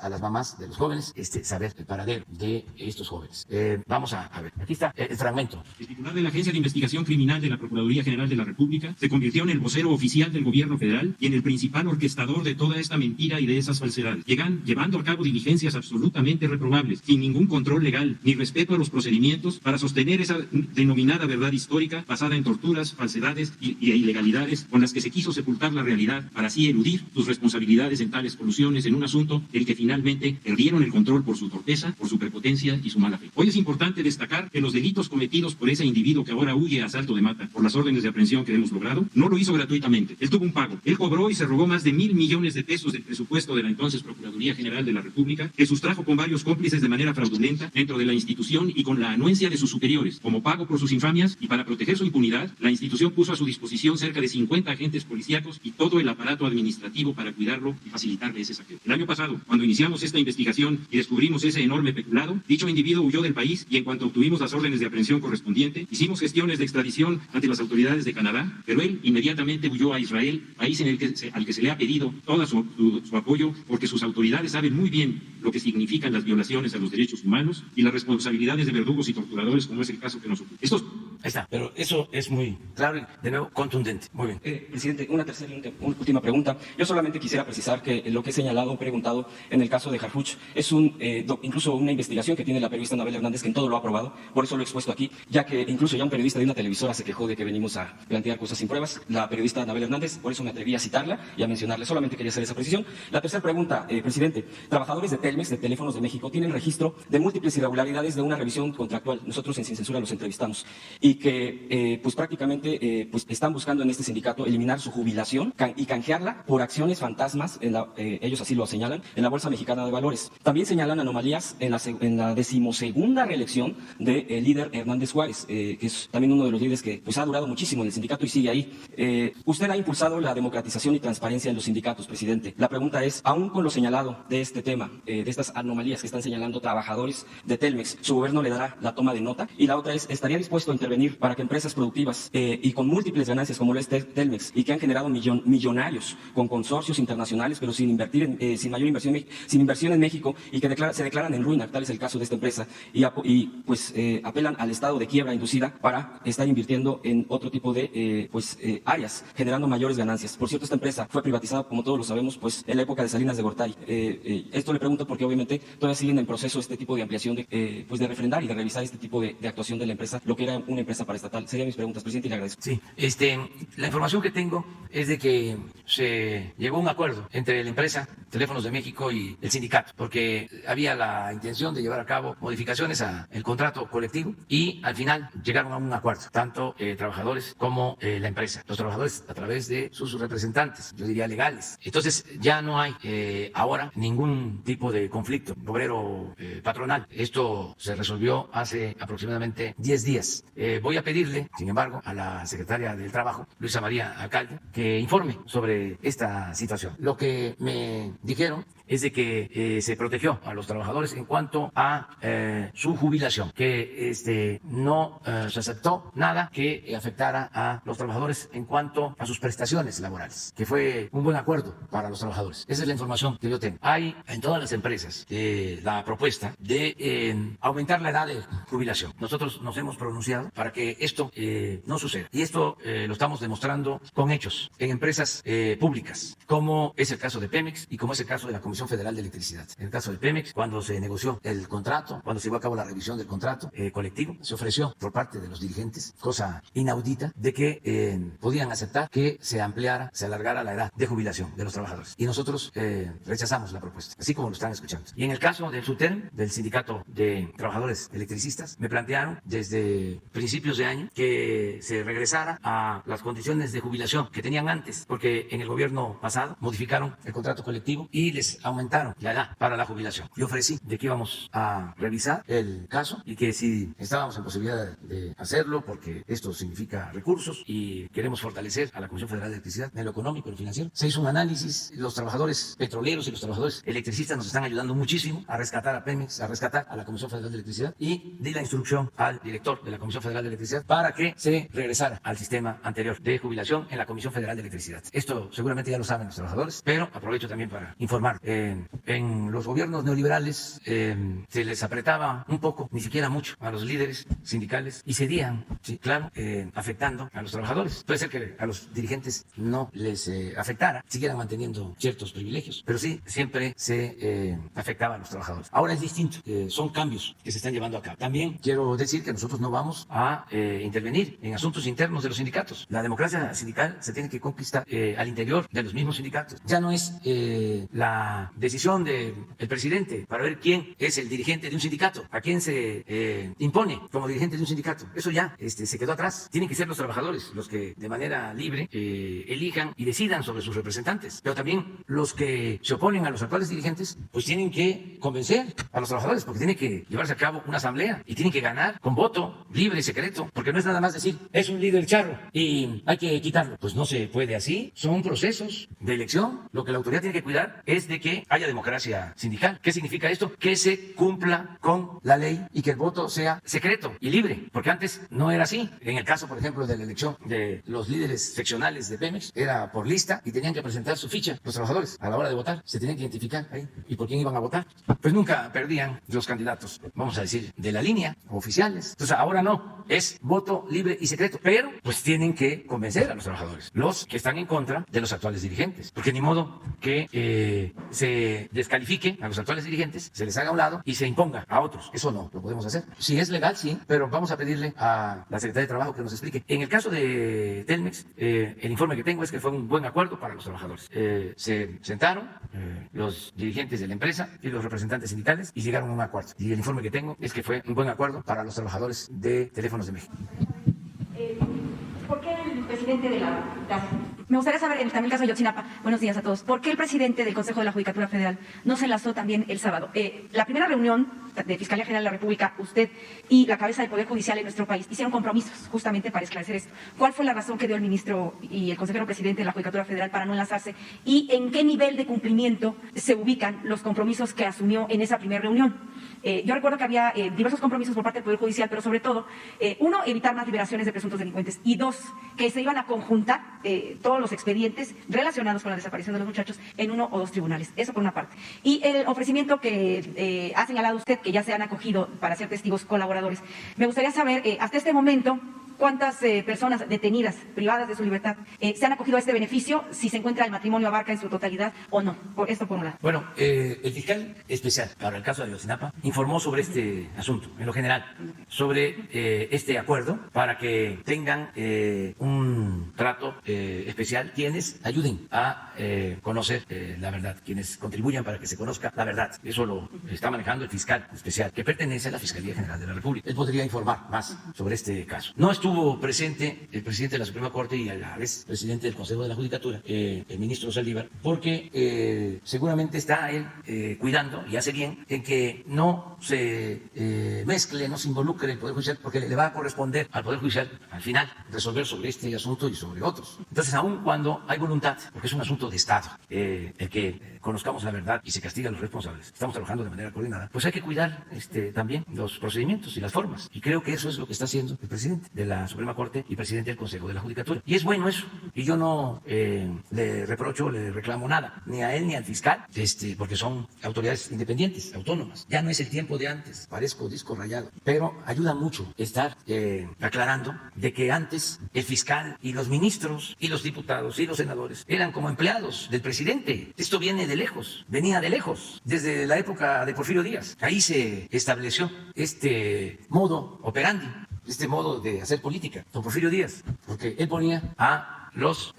a las mamás de los jóvenes, saber el paradero de estos jóvenes. Vamos a ver, aquí está el fragmento. El titular de la Agencia de Investigación Criminal de la Procuraduría General de la República se convirtió en el vocero oficial del gobierno federal y en el principal orquestador de toda esta mentira y de esas falsedades. Llevando a cabo diligencias absolutamente reprobables, sin ningún control legal ni respeto a los procedimientos, para sostener esa denominada verdad histórica basada en torturas, falsedades y ilegalidades con las que se quiso sepultar la realidad, para así eludir sus responsabilidades en tales colusiones en un asunto en que finalmente perdieron el control por su torpeza, por su prepotencia y su mala fe. Hoy es importante destacar que los delitos cometidos por ese individuo que ahora huye a Salto de Mata por las órdenes de aprehensión que hemos logrado, no lo hizo gratuitamente. Él tuvo un pago. Él cobró y se robó más de 1,000 millones de pesos del presupuesto de la entonces Procuraduría General de la República, que sustrajo con varios cómplices de manera fraudulenta dentro de la institución y con la anuencia de sus superiores. Como pago por sus infamias y para proteger su impunidad, la institución puso a su disposición cerca de 50 agentes policíacos y todo el aparato administrativo para cuidarlo y facilitarle ese saqueo. El año pasado, cuando iniciamos esta investigación y descubrimos ese enorme peculado, dicho individuo huyó del país, y en cuanto obtuvimos las órdenes de aprehensión correspondiente, hicimos gestiones de extradición ante las autoridades de Canadá, pero él inmediatamente huyó a Israel, país en al que se le ha pedido todo su apoyo, porque sus autoridades saben muy bien lo que significan las violaciones a los derechos humanos y las responsabilidades de verdugos y torturadores, como es el caso que nos ocupa. Ahí está, pero eso es muy claro y de nuevo contundente. Muy bien. Presidente, una última pregunta. Yo solamente quisiera precisar que lo que he señalado o preguntado en el caso de Harfuch es incluso una investigación que tiene la periodista Anabel Hernández, que en todo lo ha aprobado, por eso lo he expuesto aquí, ya que incluso ya un periodista de una televisora se quejó de que venimos a plantear cosas sin pruebas. La periodista Anabel Hernández, por eso me atreví a citarla y a mencionarle. Solamente quería hacer esa precisión. La tercera pregunta, presidente. Trabajadores de Telmex, de Teléfonos de México, tienen registro de múltiples irregularidades de una revisión contractual. Nosotros en Sin Censura los entrevistamos, y que pues prácticamente están buscando en este sindicato eliminar su jubilación y canjearla por acciones fantasmas, ellos así lo señalan, en la Bolsa Mexicana de Valores. También señalan anomalías en la 12ª reelección del líder Hernández Juárez, que es también uno de los líderes que pues ha durado muchísimo en el sindicato y sigue ahí. Usted ha impulsado la democratización y transparencia en los sindicatos, presidente. La pregunta es, aún con lo señalado de este tema, de estas anomalías que están señalando trabajadores de Telmex, ¿su gobierno le dará la toma de nota? Y la otra es, ¿estaría dispuesto a intervenir intervenir para que empresas productivas y con múltiples ganancias como lo es Telmex y que han generado millonarios con consorcios internacionales, pero sin invertir, sin mayor inversión, sin inversión en México y que se declaran en ruina, tal es el caso de esta empresa, y apelan al estado de quiebra inducida para estar invirtiendo en otro tipo de áreas, generando mayores ganancias. Por cierto, esta empresa fue privatizada, como todos lo sabemos, pues en la época de Salinas de Gortari. Esto le pregunto porque obviamente todavía siguen en proceso este tipo de ampliación de refrendar y de revisar este tipo de actuación de la empresa, lo que era una empresa paraestatal. Serían mis preguntas, presidente, y le agradezco. Sí, la información que tengo es de que se llegó a un acuerdo entre la empresa Teléfonos de México y el sindicato, porque había la intención de llevar a cabo modificaciones al contrato colectivo y al final llegaron a un acuerdo, tanto trabajadores como la empresa. Los trabajadores a través de sus representantes, yo diría legales. Entonces ya no hay ahora ningún tipo de conflicto obrero patronal. Esto se resolvió hace aproximadamente 10 días. Voy a pedirle, sin embargo, a la secretaria del Trabajo, Luisa María Alcalde, que informe sobre esta situación. Lo que me dijeron es de que se protegió a los trabajadores en cuanto a su jubilación, que no se aceptó nada que afectara a los trabajadores en cuanto a sus prestaciones laborales, que fue un buen acuerdo para los trabajadores. Esa es la información que yo tengo. Hay en todas las empresas la propuesta de aumentar la edad de jubilación. Nosotros nos hemos pronunciado para que esto no suceda. Y esto lo estamos demostrando con hechos en empresas públicas, como es el caso de Pemex y como es el caso de la Comisión Federal de Electricidad. En el caso de Pemex, cuando se negoció el contrato, cuando se llevó a cabo la revisión del contrato colectivo, se ofreció por parte de los dirigentes, cosa inaudita, de que podían aceptar que se ampliara, se alargara la edad de jubilación de los trabajadores. Y nosotros rechazamos la propuesta, así como lo están escuchando. Y en el caso del SUTERM, del Sindicato de Trabajadores Electricistas, me plantearon desde principios de año que se regresara a las condiciones de jubilación que tenían antes, porque en el gobierno pasado modificaron el contrato colectivo y les aumentaron la edad para la jubilación. Yo ofrecí de que íbamos a revisar el caso y que si estábamos en posibilidad de hacerlo, porque esto significa recursos y queremos fortalecer a la Comisión Federal de Electricidad en lo económico y lo financiero. Se hizo un análisis, los trabajadores petroleros y los trabajadores electricistas nos están ayudando muchísimo a rescatar a Pemex, a rescatar a la Comisión Federal de Electricidad, y di la instrucción al director de la Comisión Federal de Electricidad para que se regresara al sistema anterior de jubilación en la Comisión Federal de Electricidad. Esto seguramente ya lo saben los trabajadores, pero aprovecho también para informar. En los gobiernos neoliberales se les apretaba un poco, ni siquiera mucho, a los líderes sindicales y cedían, sí, claro, afectando a los trabajadores. Puede ser que a los dirigentes no les afectara, siguieran manteniendo ciertos privilegios, pero sí, siempre se afectaba a los trabajadores. Ahora es distinto, son cambios que se están llevando a cabo. También quiero decir que nosotros no vamos a intervenir en asuntos internos de los sindicatos. La democracia sindical se tiene que conquistar al interior de los mismos sindicatos. Ya no es la decisión del presidente para ver quién es el dirigente de un sindicato, a quién se impone como dirigente de un sindicato. Eso ya se quedó atrás. Tienen que ser los trabajadores los que de manera libre elijan y decidan sobre sus representantes. Pero también los que se oponen a los actuales dirigentes, pues tienen que convencer a los trabajadores, porque tiene que llevarse a cabo una asamblea y tienen que ganar con voto libre y secreto, porque no es nada más decir, es un líder charro y hay que quitarlo. Pues no se puede así. Son procesos de elección. Lo que la autoridad tiene que cuidar es de que haya democracia sindical. ¿Qué significa esto? Que se cumpla con la ley y que el voto sea secreto y libre, porque antes no era así. En el caso, por ejemplo, de la elección de los líderes seccionales de Pemex, era por lista y tenían que presentar su ficha. Los trabajadores, a la hora de votar, se tenían que identificar ahí. ¿Y por quién iban a votar? Pues nunca perdían los candidatos, vamos a decir, de la línea, oficiales. Entonces ahora no, es voto libre y secreto, pero pues tienen que convencer a los trabajadores, los que están en contra de los actuales dirigentes, porque ni modo que se descalifique a los actuales dirigentes, se les haga a un lado y se imponga a otros. Eso no lo podemos hacer. Si es legal, sí, pero vamos a pedirle a la Secretaría de Trabajo que nos explique. En el caso de Telmex, el informe que tengo es que fue un buen acuerdo para los trabajadores. Se sentaron los dirigentes de la empresa y los representantes sindicales y llegaron a un acuerdo. Y el informe que tengo es que fue un buen acuerdo para los trabajadores de Teléfonos de México. ¿Por qué el presidente de la CAS? Me gustaría saber, también el caso de Ayotzinapa, buenos días a todos, ¿por qué el presidente del Consejo de la Judicatura Federal no se enlazó también el sábado? La primera reunión de Fiscalía General de la República, usted y la cabeza del Poder Judicial en nuestro país hicieron compromisos justamente para esclarecer esto. ¿Cuál fue la razón que dio el ministro y el consejero presidente de la Judicatura Federal para no enlazarse? ¿Y en qué nivel de cumplimiento se ubican los compromisos que asumió en esa primera reunión? Yo recuerdo que había diversos compromisos por parte del Poder Judicial, pero sobre todo, uno, evitar más liberaciones de presuntos delincuentes, y dos, que se iban a conjuntar todos los expedientes relacionados con la desaparición de los muchachos en uno o dos tribunales. Eso por una parte. Y el ofrecimiento que ha señalado usted, que ya se han acogido para ser testigos colaboradores. Me gustaría saber, hasta este momento, ¿cuántas personas detenidas, privadas de su libertad, se han acogido a este beneficio, si se encuentra el matrimonio Abarca en su totalidad o no? Esto por un lado. Bueno, el fiscal especial para el caso de Ayotzinapa informó sobre este asunto, en lo general, sobre este acuerdo para que tengan un trato especial quienes ayuden a conocer la verdad, quienes contribuyan para que se conozca la verdad. Eso lo está manejando el fiscal especial, que pertenece a la Fiscalía General de la República. Él podría informar más sobre este caso. No estuvo presente el presidente de la Suprema Corte y a la vez presidente del Consejo de la Judicatura, el ministro Saldívar, porque seguramente está él cuidando, y hace bien, en que no se mezcle, no se involucre el Poder Judicial, porque le va a corresponder al Poder Judicial, al final, resolver sobre este asunto y sobre otros. Entonces, aun cuando hay voluntad, porque es un asunto de Estado, el que conozcamos la verdad y se castiga a los responsables, estamos trabajando de manera coordinada, pues hay que cuidar también los procedimientos y las formas. Y creo que eso es lo que está haciendo el presidente de la Suprema Corte y presidente del Consejo de la Judicatura. Y es bueno eso. Y yo no le reprocho, le reclamo nada, ni a él ni al fiscal, porque son autoridades independientes, autónomas. Ya no es el tiempo de antes, parezco disco rayado. Pero ayuda mucho estar aclarando de que antes el fiscal y los ministros y los diputados y los senadores eran como empleados del presidente. Esto viene de lejos, venía de lejos, desde la época de Porfirio Díaz. Ahí se estableció este modo operandi, este modo de hacer política, don Porfirio Díaz, porque él ponía a los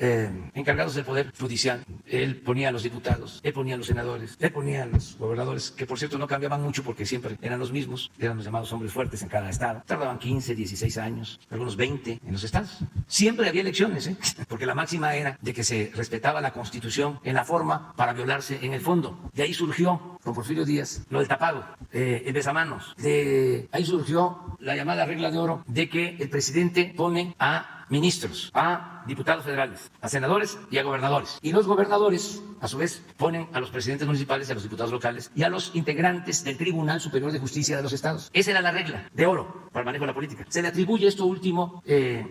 encargados del Poder Judicial, él ponía a los diputados, él ponía a los senadores, él ponía a los gobernadores, que por cierto no cambiaban mucho porque siempre eran los mismos, eran los llamados hombres fuertes en cada estado, tardaban 15, 16 años, algunos 20 en los estados. Siempre había elecciones, porque la máxima era de que se respetaba la Constitución en la forma para violarse en el fondo. De ahí surgió, con Porfirio Díaz, lo del tapado, el besamanos. De ahí surgió la llamada regla de oro de que el presidente pone a ministros, a diputados federales, a senadores y a gobernadores. Y los gobernadores, a su vez, ponen a los presidentes municipales y a los diputados locales y a los integrantes del Tribunal Superior de Justicia de los estados. Esa era la regla de oro para el manejo de la política. Se le atribuye esto último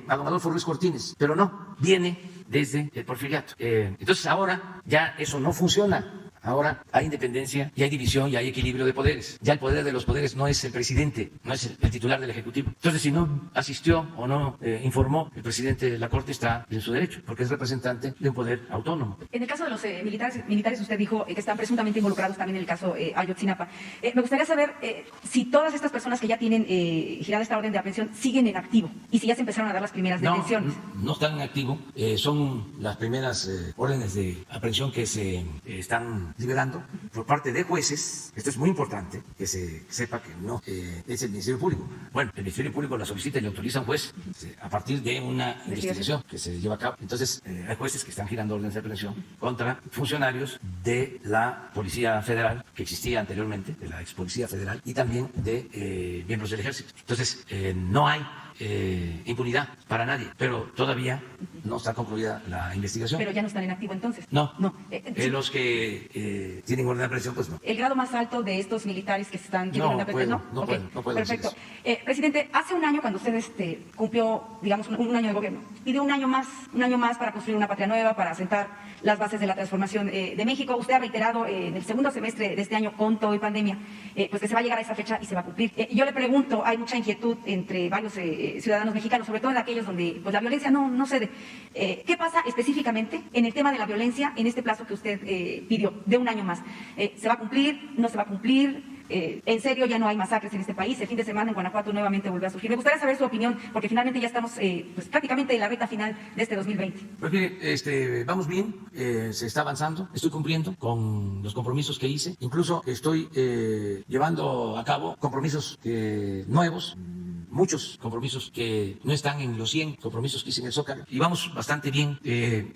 a don Adolfo Ruiz Cortines, pero no, viene desde el porfiriato. Entonces ahora ya eso no funciona. Ahora hay independencia y hay división y hay equilibrio de poderes. Ya el poder de los poderes no es el presidente, no es el titular del Ejecutivo. Entonces, si no asistió o no informó, el presidente de la Corte está en su derecho, porque es representante de un poder autónomo. En el caso de los militares, usted dijo que están presuntamente involucrados también en el caso Ayotzinapa. Me gustaría saber si todas estas personas que ya tienen girada esta orden de aprehensión siguen en activo y si ya se empezaron a dar las primeras detenciones. No están en activo. Son las primeras órdenes de aprehensión que se están liberando por parte de jueces. Esto es muy importante, que se sepa que no es el Ministerio Público. Bueno, el Ministerio Público la solicita y le autoriza a un juez a partir de una investigación que se lleva a cabo. Entonces, hay jueces que están girando órdenes de aprehensión contra funcionarios de la Policía Federal, que existía anteriormente, de la ex Policía Federal, y también de miembros del Ejército. Entonces, no hay impunidad para nadie, pero todavía no está concluida la investigación. Pero ya no están en activo entonces. No. Los que tienen orden de aprehensión, pues no. El grado más alto de estos militares que están orden de aprehensión, no puedo. Perfecto. Presidente, hace un año cuando usted cumplió, digamos, un año de gobierno, pidió un año más para construir una patria nueva, para asentar las bases de la transformación de México. Usted ha reiterado en el segundo semestre de este año, con todo y pandemia, pues que se va a llegar a esa fecha y se va a cumplir. Yo le pregunto, hay mucha inquietud entre varios ciudadanos mexicanos, sobre todo en aquellos donde pues la violencia no cede. ¿Qué pasa específicamente en el tema de la violencia en este plazo que usted pidió de un año más? ¿Se va a cumplir? ¿No se va a cumplir? En serio, ya no hay masacres en este país. El fin de semana en Guanajuato nuevamente volvió a surgir. Me gustaría saber su opinión, porque finalmente ya estamos pues prácticamente en la recta final de este 2020. Pues mire, vamos bien, se está avanzando, estoy cumpliendo con los compromisos que hice, incluso estoy llevando a cabo compromisos nuevos, muchos compromisos que no están en los 100 compromisos que hice en el Zócalo. Y vamos bastante bien,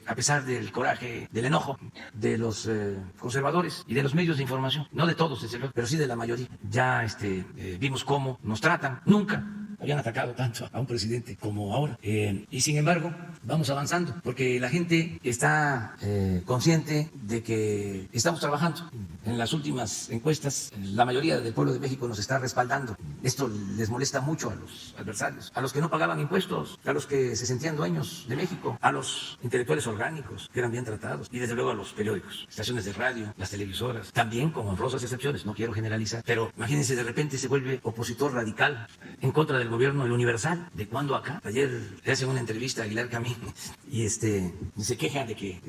a pesar del coraje, del enojo de los conservadores y de los medios de información. No de todos, desde luego, pero sí de la mayoría. Ya vimos cómo nos tratan. Nunca habían atacado tanto a un presidente como ahora. Y sin embargo, vamos avanzando, porque la gente está consciente de que estamos trabajando. En las últimas encuestas, la mayoría del pueblo de México nos está respaldando. Esto les molesta mucho a los adversarios, a los que no pagaban impuestos, a los que se sentían dueños de México, a los intelectuales orgánicos que eran bien tratados y desde luego a los periódicos, estaciones de radio, las televisoras, también con honrosas excepciones, no quiero generalizar, pero imagínense, de repente se vuelve opositor radical en contra del gobierno del Universal. ¿De cuándo acá? Ayer le hacen una entrevista a Aguilar Camín y se queja de que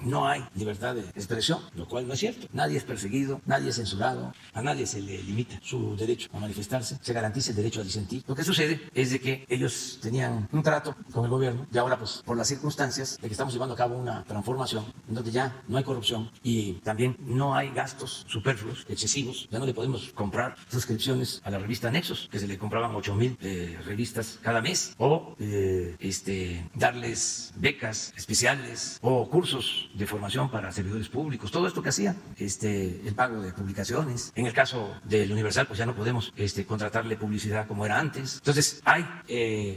no hay libertad de expresión, lo cual no es cierto. Nadie es perseguido, nadie es censurado, a nadie se le limita su derecho a manifestarse, se garantiza el derecho a disentir. Lo que sucede es de que ellos tenían un trato con el gobierno y ahora, pues, por las circunstancias de que estamos llevando a cabo una transformación en donde ya no hay corrupción y también no hay gastos superfluos, excesivos, ya no le podemos comprar suscripciones a la revista Nexos, que se le compraban 8,000 revistas cada mes, o darles becas especiales o cursos de formación para servidores públicos, todo esto que hacía, el pago de publicaciones. En el caso del Universal, pues ya no podemos contratarle publicidad como era antes. Entonces hay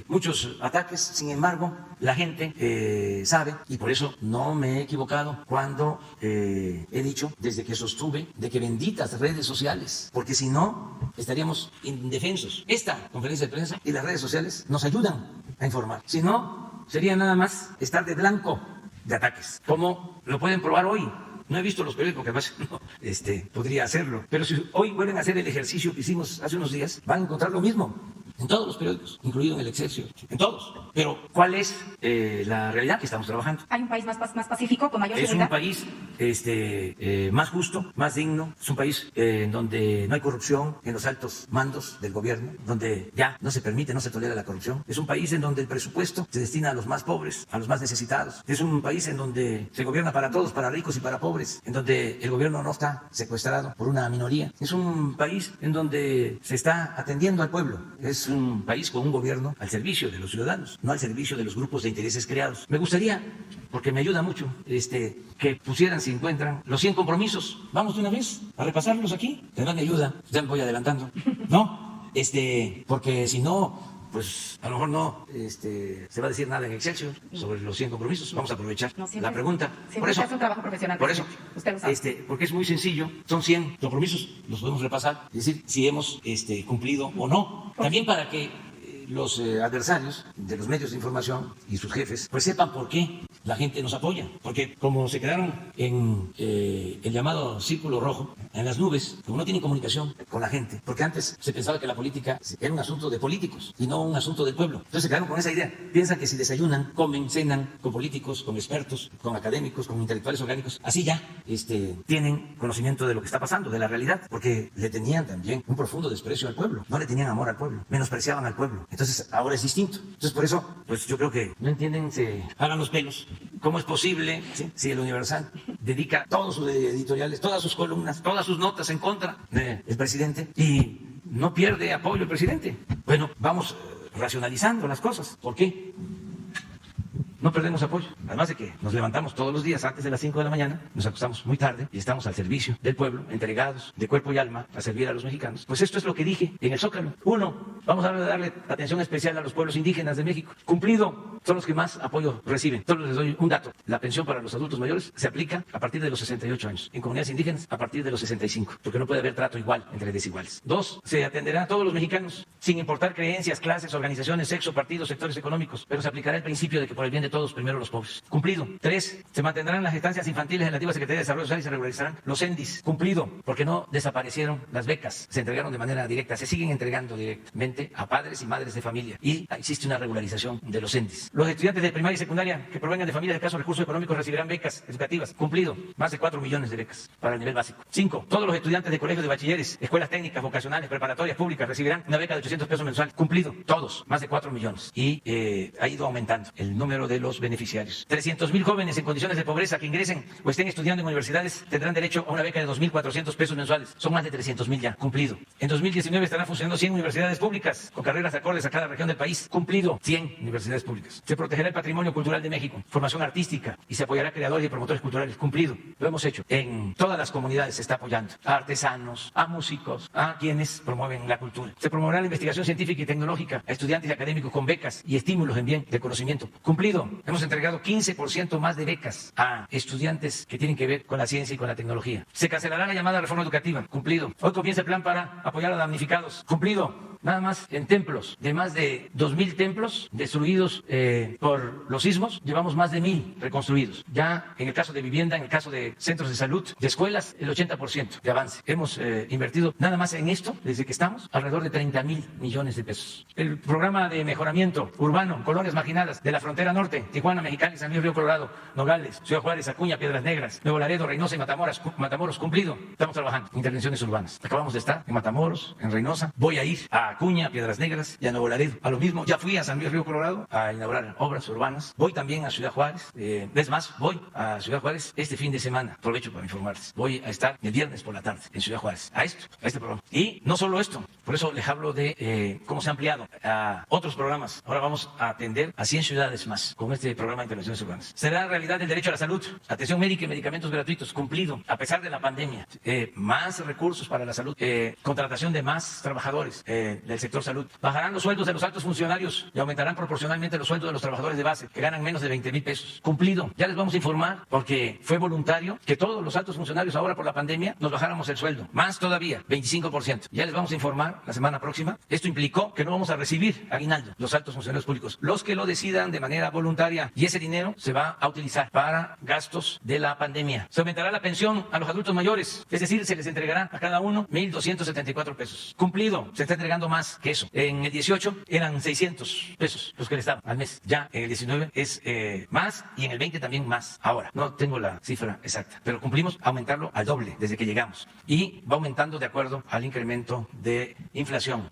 muchos ataques, sin embargo la gente sabe, y por eso no me he equivocado cuando he dicho, desde que sostuve, de que benditas redes sociales, porque si no estaríamos indefensos. Esta conferencia de prensa y las redes sociales nos ayudan a informar, si no sería nada más estar de blanco de ataques, como lo pueden probar hoy. No he visto los periódicos, que además no, podría hacerlo, pero si hoy vuelven a hacer el ejercicio que hicimos hace unos días, van a encontrar lo mismo en todos los periódicos, incluido en el Excelsior, en todos. Pero ¿cuál es la realidad que estamos trabajando? ¿Hay un país más pacífico, con mayor seguridad? Es un país más justo, más digno. Es un país en donde no hay corrupción en los altos mandos del gobierno, donde ya no se permite, no se tolera la corrupción. Es un país en donde el presupuesto se destina a los más pobres, a los más necesitados. Es un país en donde se gobierna para todos, para ricos y para pobres, en donde el gobierno no está secuestrado por una minoría. Es un país en donde se está atendiendo al pueblo. Es un país con un gobierno al servicio de los ciudadanos, no al servicio de los grupos de intereses creados. Me gustaría, porque me ayuda mucho, que pusieran, si encuentran, los 100 compromisos. Vamos de una vez a repasarlos aquí. Además me ayuda, ya me voy adelantando, ¿no? Porque si no, pues a lo mejor no se va a decir nada en Excelsior sobre los 100 compromisos. Vamos a aprovechar la pregunta. Por eso, es un trabajo profesional. Por eso, usted lo sabe. porque es muy sencillo, son 100 compromisos, los podemos repasar, es decir, si hemos cumplido o no. También para que los adversarios de los medios de información y sus jefes pues sepan por qué la gente nos apoya, porque como se quedaron en el llamado círculo rojo, en las nubes, como no tienen comunicación con la gente, porque antes se pensaba que la política era un asunto de políticos y no un asunto del pueblo. Entonces se quedaron con esa idea, piensan que si desayunan, comen, cenan con políticos, con expertos, con académicos, con intelectuales orgánicos, así ya tienen conocimiento de lo que está pasando, de la realidad, porque le tenían también un profundo desprecio al pueblo, no le tenían amor al pueblo, menospreciaban al pueblo. Entonces ahora es distinto. Entonces por eso, pues yo creo que no entienden, se hagan los pelos. ¿Cómo es posible, ¿sí?, si el Universal dedica todos sus editoriales, todas sus columnas, todas sus notas en contra del presidente y no pierde apoyo el presidente? Bueno, vamos racionalizando las cosas. ¿Por qué no perdemos apoyo? Además de que nos levantamos todos los días antes de las 5 de la mañana, nos acostamos muy tarde y estamos al servicio del pueblo, entregados de cuerpo y alma a servir a los mexicanos. Pues esto es lo que dije en el Zócalo. 1, vamos a darle atención especial a los pueblos indígenas de México. Cumplido, son los que más apoyo reciben. Solo les doy un dato. La pensión para los adultos mayores se aplica a partir de los 68 años. En comunidades indígenas, a partir de los 65, porque no puede haber trato igual entre desiguales. 2, se atenderá a todos los mexicanos, sin importar creencias, clases, organizaciones, sexo, partidos, sectores económicos, pero se aplicará el principio de que por el bien de todos, primero los pobres. Cumplido. 3, se mantendrán las estancias infantiles de la antigua Secretaría de Desarrollo Social y se regularizarán los CENDIs. Cumplido, porque no desaparecieron las becas, se entregaron de manera directa, se siguen entregando directamente a padres y madres de familia y existe una regularización de los CENDIs. Los estudiantes de primaria y secundaria que provengan de familias de escasos recursos económicos recibirán becas educativas. Cumplido. Más de 4 millones de becas para el nivel básico. 5. Todos los estudiantes de colegios de bachilleres, escuelas técnicas, vocacionales, preparatorias públicas recibirán una beca de 800 pesos mensual. Cumplido. Todos. Más de 4 millones. Y ha ido aumentando el número de los beneficiarios. 300,000 jóvenes en condiciones de pobreza que ingresen o estén estudiando en universidades tendrán derecho a una beca de 2.400 pesos mensuales. Son más de 300,000 ya. Cumplido. En 2019 estarán funcionando 100 universidades públicas con carreras acordes a cada región del país. Cumplido. 100 universidades públicas. Se protegerá el patrimonio cultural de México, formación artística, y se apoyará a creadores y promotores culturales. Cumplido. Lo hemos hecho. En todas las comunidades se está apoyando a artesanos, a músicos, a quienes promueven la cultura. Se promoverá la investigación científica y tecnológica a estudiantes y académicos con becas y estímulos en bien de conocimiento. Cumplido. Hemos entregado 15% más de becas a estudiantes que tienen que ver con la ciencia y con la tecnología. Se cancelará la llamada reforma educativa. Cumplido. Hoy comienza el plan para apoyar a damnificados. Cumplido. Nada más en templos, de más de 2.000 templos destruidos por los sismos, llevamos más de 1.000 reconstruidos. Ya en el caso de vivienda, en el caso de centros de salud, de escuelas, el 80% de avance. Hemos invertido nada más en esto, desde que estamos, alrededor de 30,000 millones de pesos. El programa de mejoramiento urbano, colonias marginadas de la frontera norte, Tijuana, Mexicali, San Luis Río Colorado, Nogales, Ciudad Juárez, Acuña, Piedras Negras, Nuevo Laredo, Reynosa y Matamoros, cumplido. Estamos trabajando. Intervenciones urbanas. Acabamos de estar en Matamoros, en Reynosa. Voy a ir a Acuña, Piedras Negras y a Nuevo Laredo. A lo mismo, ya fui a San Luis Río Colorado a inaugurar obras urbanas. Voy también a Ciudad Juárez. Es más, voy a Ciudad Juárez este fin de semana. Aprovecho para informarles. Voy a estar el viernes por la tarde en Ciudad Juárez a este programa. Y no solo esto, por eso les hablo de cómo se ha ampliado a otros programas. Ahora vamos a atender a 100 ciudades más con este programa de intervenciones urbanas. Será realidad el derecho a la salud, atención médica y medicamentos gratuitos, cumplido, a pesar de la pandemia. Más recursos para la salud, contratación de más trabajadores del sector salud. Bajarán los sueldos de los altos funcionarios y aumentarán proporcionalmente los sueldos de los trabajadores de base, que ganan menos de 20,000 pesos. Cumplido. Ya les vamos a informar, porque fue voluntario, que todos los altos funcionarios ahora por la pandemia nos bajáramos el sueldo. Más todavía, 25%. Ya les vamos a informar la semana próxima. Esto implicó que no vamos a recibir aguinaldo los altos funcionarios públicos. Los que lo decidan de manera voluntaria, y ese dinero se va a utilizar para gastos de la pandemia. Se aumentará la pensión a los adultos mayores, es decir, se les entregará a cada uno 1,274 pesos. Cumplido. Se está entregando más que eso. En el 18 eran 600 pesos los que les daban al mes. Ya en el 19 es más, y en el 20 también más. Ahora, no tengo la cifra exacta, pero cumplimos aumentarlo al doble desde que llegamos. Y va aumentando de acuerdo al incremento de inflación.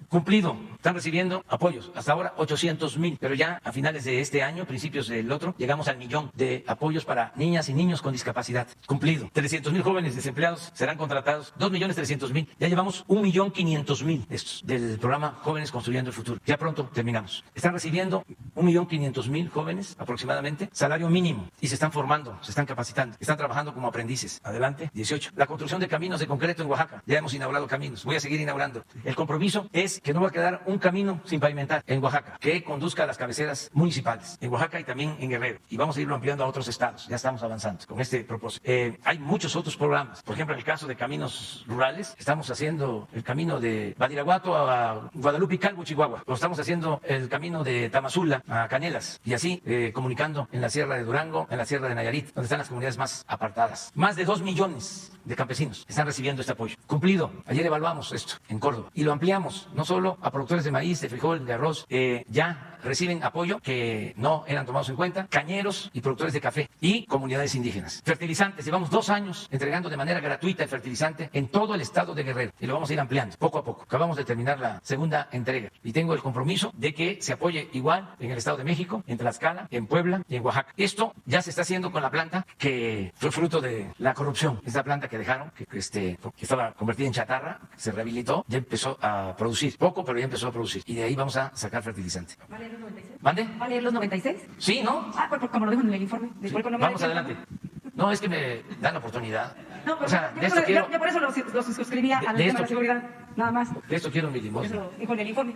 Cumplido. Están recibiendo apoyos. Hasta ahora 800,000, pero ya a finales de este año, principios del otro, llegamos al 1,000,000 de apoyos para niñas y niños con discapacidad. Cumplido. 300,000 jóvenes desempleados serán contratados. 2,300,000. Ya llevamos 1,500,000 de estos del programa Jóvenes Construyendo el Futuro. Ya pronto terminamos. Están recibiendo 1,500,000 jóvenes aproximadamente, salario mínimo, y se están formando, se están capacitando, están trabajando como aprendices. Adelante. 18. La construcción de caminos de concreto en Oaxaca. Ya hemos inaugurado caminos. Voy a seguir inaugurando. El compromiso es que no va a quedar un camino sin pavimentar en Oaxaca, que conduzca a las cabeceras municipales, en Oaxaca y también en Guerrero. Y vamos a irlo ampliando a otros estados. Ya estamos avanzando con este propósito. Hay muchos otros programas. Por ejemplo, en el caso de caminos rurales, estamos haciendo el camino de Badiraguato a Guadalupe y Calvo, Chihuahua. O estamos haciendo el camino de Tamazula a Canelas. Y así comunicando en la Sierra de Durango, en la Sierra de Nayarit, donde están las comunidades más apartadas. Más de 2 millones de campesinos están recibiendo este apoyo. Cumplido. Ayer evaluamos esto en Córdoba y lo ampliamos, no solo a productores de maíz, de frijol, de arroz, ya reciben apoyo que no eran tomados en cuenta, cañeros y productores de café y comunidades indígenas. Fertilizantes, llevamos 2 años entregando de manera gratuita el fertilizante en todo el estado de Guerrero y lo vamos a ir ampliando poco a poco. Acabamos de terminar la segunda entrega y tengo el compromiso de que se apoye igual en el Estado de México, en Tlaxcala, en Puebla y en Oaxaca. Esto ya se está haciendo con la planta que fue fruto de la corrupción. Esta planta que dejaron, que estaba convertida en chatarra, se rehabilitó, ya empezó a producir poco, pero ya empezó a producir y de ahí vamos a sacar fertilizante. ¿Vale los 96? ¿Mande? ¿Va a leer los 96? Sí, ¿no? Pues como lo dejo en el informe. Sí. Vamos adelante. No, es que me dan la oportunidad. No, pero o sea, yo por eso lo suscribía al tema de la seguridad, nada más. De esto quiero mi limosna. Eso dijo en el informe.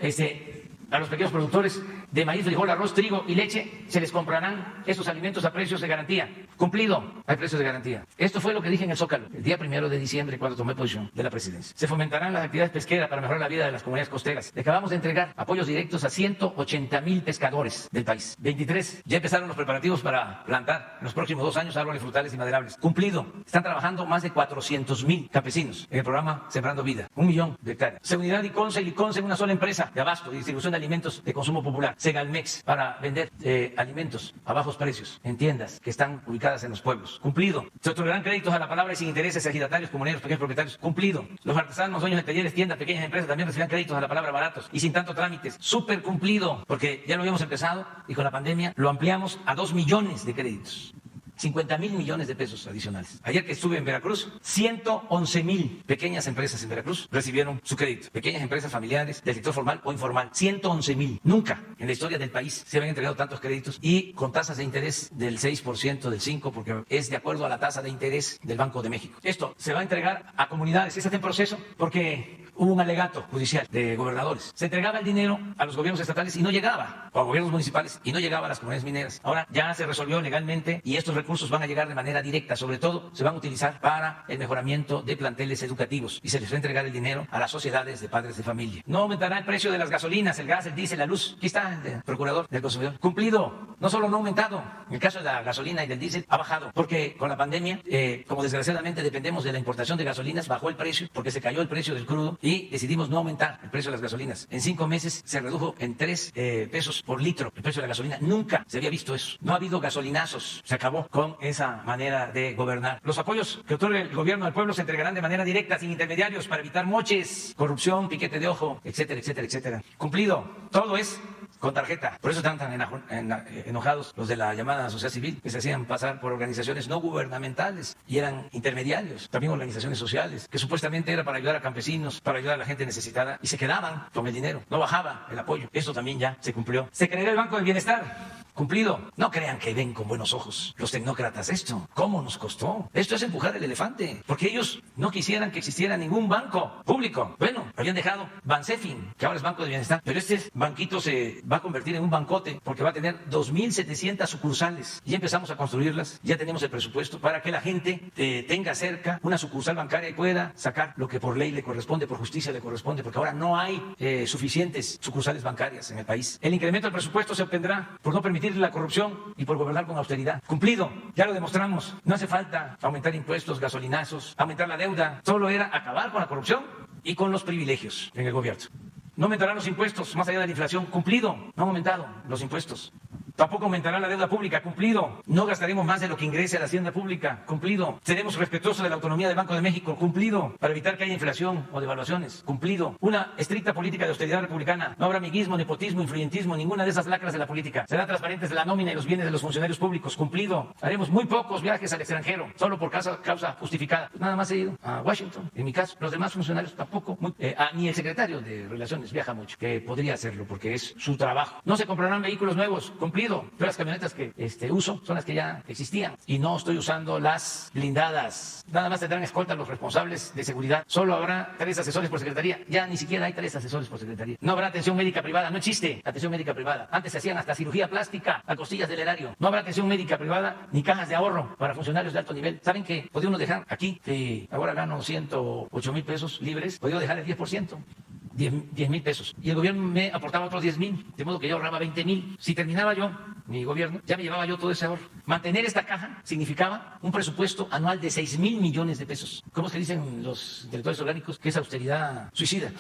A los pequeños productores de maíz, frijol, arroz, trigo y leche se les comprarán esos alimentos a precios de garantía. Cumplido, hay precios de garantía. Esto fue lo que dije en el Zócalo el día 1 de diciembre cuando tomé posición de la presidencia. Se fomentarán las actividades pesqueras para mejorar la vida de las comunidades costeras. Le acabamos de entregar apoyos directos a 180,000 pescadores del país. 23. Ya empezaron los preparativos para plantar en los próximos 2 años árboles frutales y maderables. Cumplido. Están trabajando más de 400,000 campesinos en el programa Sembrando Vida. 1,000,000 de hectáreas. Se unirán Liconce y Liconce en una sola empresa de abasto y distribución de Alimentos de Consumo Popular, Segalmex, para vender alimentos a bajos precios en tiendas que están ubicadas en los pueblos. Cumplido. Se otorgarán créditos a la palabra y sin intereses a ejidatarios, comuneros, pequeños propietarios. Cumplido. Los artesanos, dueños de talleres, tiendas, pequeñas empresas también recibirán créditos a la palabra baratos y sin tanto trámites. Súper cumplido, porque ya lo habíamos empezado y con la pandemia lo ampliamos a 2 millones de créditos. 50,000 millones de pesos adicionales. Ayer que estuve en Veracruz, 111,000 pequeñas empresas en Veracruz recibieron su crédito. Pequeñas empresas familiares del sector formal o informal. 111,000. Nunca en la historia del país se habían entregado tantos créditos y con tasas de interés del 6%, del 5%, porque es de acuerdo a la tasa de interés del Banco de México. Esto se va a entregar a comunidades. Este está en proceso porque hubo un alegato judicial de gobernadores. Se entregaba el dinero a los gobiernos estatales y no llegaba, o a gobiernos municipales y no llegaba a las comunidades mineras. Ahora ya se resolvió legalmente y estos recursos van a llegar de manera directa, sobre todo se van a utilizar para el mejoramiento de planteles educativos y se les va a entregar el dinero a las sociedades de padres de familia. No aumentará el precio de las gasolinas, el gas, el diésel, la luz. Aquí está el procurador del consumidor. Cumplido. No solo no ha aumentado, en el caso de la gasolina y del diésel ha bajado, porque con la pandemia, como desgraciadamente dependemos de la importación de gasolinas, bajó el precio porque se cayó el precio del crudo y decidimos no aumentar el precio de las gasolinas. En 5 meses se redujo en 3 pesos por litro el precio de la gasolina. Nunca se había visto eso. No ha habido gasolinazos. Se acabó con esa manera de gobernar. Los apoyos que otorga el gobierno al pueblo se entregarán de manera directa, sin intermediarios, para evitar moches, corrupción, piquete de ojo, etcétera, etcétera, etcétera. Cumplido. Todo es con tarjeta. Por eso están tan enojados los de la llamada sociedad civil, que se hacían pasar por organizaciones no gubernamentales y eran intermediarios, también organizaciones sociales, que supuestamente era para ayudar a campesinos, para ayudar a la gente necesitada, y se quedaban con el dinero. No bajaba el apoyo. Esto también ya se cumplió. Se creará el Banco del Bienestar. Cumplido. No crean que ven con buenos ojos los tecnócratas esto. ¿Cómo nos costó? Esto es empujar el elefante, porque ellos no quisieran que existiera ningún banco público. Bueno, habían dejado Bansefin, que ahora es Banco de Bienestar, pero este banquito se va a convertir en un bancote porque va a tener 2,700 sucursales. Ya empezamos a construirlas, ya tenemos el presupuesto para que la gente tenga cerca una sucursal bancaria y pueda sacar lo que por ley le corresponde, por justicia le corresponde, porque ahora no hay suficientes sucursales bancarias en el país. El incremento del presupuesto se obtendrá por no permitir la corrupción y por gobernar con austeridad. Cumplido, ya lo demostramos. No hace falta aumentar impuestos, gasolinazos, aumentar la deuda. Solo era acabar con la corrupción y con los privilegios en el gobierno. No aumentarán los impuestos más allá de la inflación. Cumplido, no han aumentado los impuestos. Tampoco aumentará la deuda pública. Cumplido. No gastaremos más de lo que ingrese a la hacienda pública. Cumplido. Seremos respetuosos de la autonomía del Banco de México. Cumplido. Para evitar que haya inflación o devaluaciones. Cumplido. Una estricta política de austeridad republicana. No habrá amiguismo, nepotismo, influyentismo, ninguna de esas lacras de la política. Serán transparentes de la nómina y los bienes de los funcionarios públicos. Cumplido. Haremos muy pocos viajes al extranjero, solo por causa justificada. Nada más he ido a Washington, en mi caso. Los demás funcionarios tampoco. Ni el secretario de Relaciones viaja mucho, que podría hacerlo porque es su trabajo. No se comprarán vehículos nuevos. Cumplido. Pero las camionetas que uso son las que ya existían y no estoy usando las blindadas. Nada más tendrán escolta los responsables de seguridad. Solo habrá 3 asesores por secretaría. Ya ni siquiera hay 3 asesores por secretaría. No habrá atención médica privada. No existe atención médica privada. Antes se hacían hasta cirugía plástica a costillas del erario. No habrá atención médica privada ni cajas de ahorro para funcionarios de alto nivel. ¿Saben qué? Podría uno dejar aquí, que ahora gano 108,000 pesos libres, podría dejar el 10%. 10,000 pesos. Y el gobierno me aportaba otros 10,000, de modo que yo ahorraba 20,000. Si terminaba yo, mi gobierno, ya me llevaba yo todo ese ahorro. Mantener esta caja significaba un presupuesto anual de 6,000 millones de pesos. ¿Cómo es que dicen los intelectuales orgánicos? Que es austeridad suicida.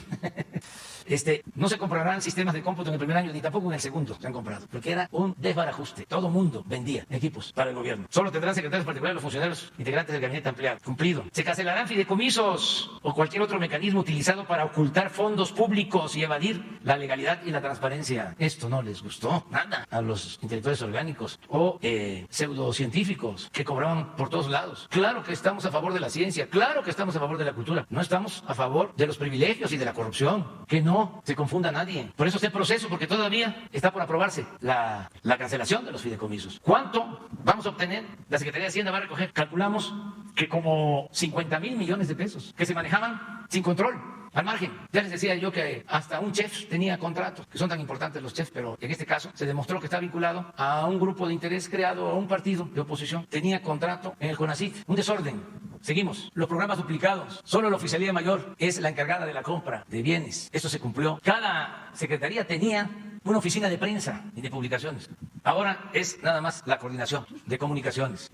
No se comprarán sistemas de cómputo en el primer año, ni tampoco en el segundo se han comprado, porque era un desbarajuste. Todo mundo vendía equipos para el gobierno. Solo tendrán secretarios particulares los funcionarios integrantes del gabinete ampliado. Cumplido. Se cancelarán fideicomisos o cualquier otro mecanismo utilizado para ocultar fondos públicos y evadir la legalidad y la transparencia. Esto no les gustó nada a los intelectuales orgánicos o pseudocientíficos que cobraban por todos lados. Claro que estamos a favor de la ciencia, claro que estamos a favor de la cultura. No estamos a favor de los privilegios y de la corrupción. Que no se confunda nadie. Por eso está en proceso, porque todavía está por aprobarse la cancelación de los fideicomisos. ¿Cuánto vamos a obtener? La Secretaría de Hacienda va a recoger. Calculamos que como 50,000 millones de pesos que se manejaban sin control, al margen. Ya les decía yo que hasta un chef tenía contratos, que son tan importantes los chefs, pero en este caso se demostró que está vinculado a un grupo de interés creado a un partido de oposición. Tenía contrato en el CONACYT. Un desorden. Seguimos. Los programas duplicados. Solo la Oficialía Mayor es la encargada de la compra de bienes. Esto se cumplió. Cada secretaría tenía una oficina de prensa y de publicaciones. Ahora es nada más la coordinación de comunicaciones.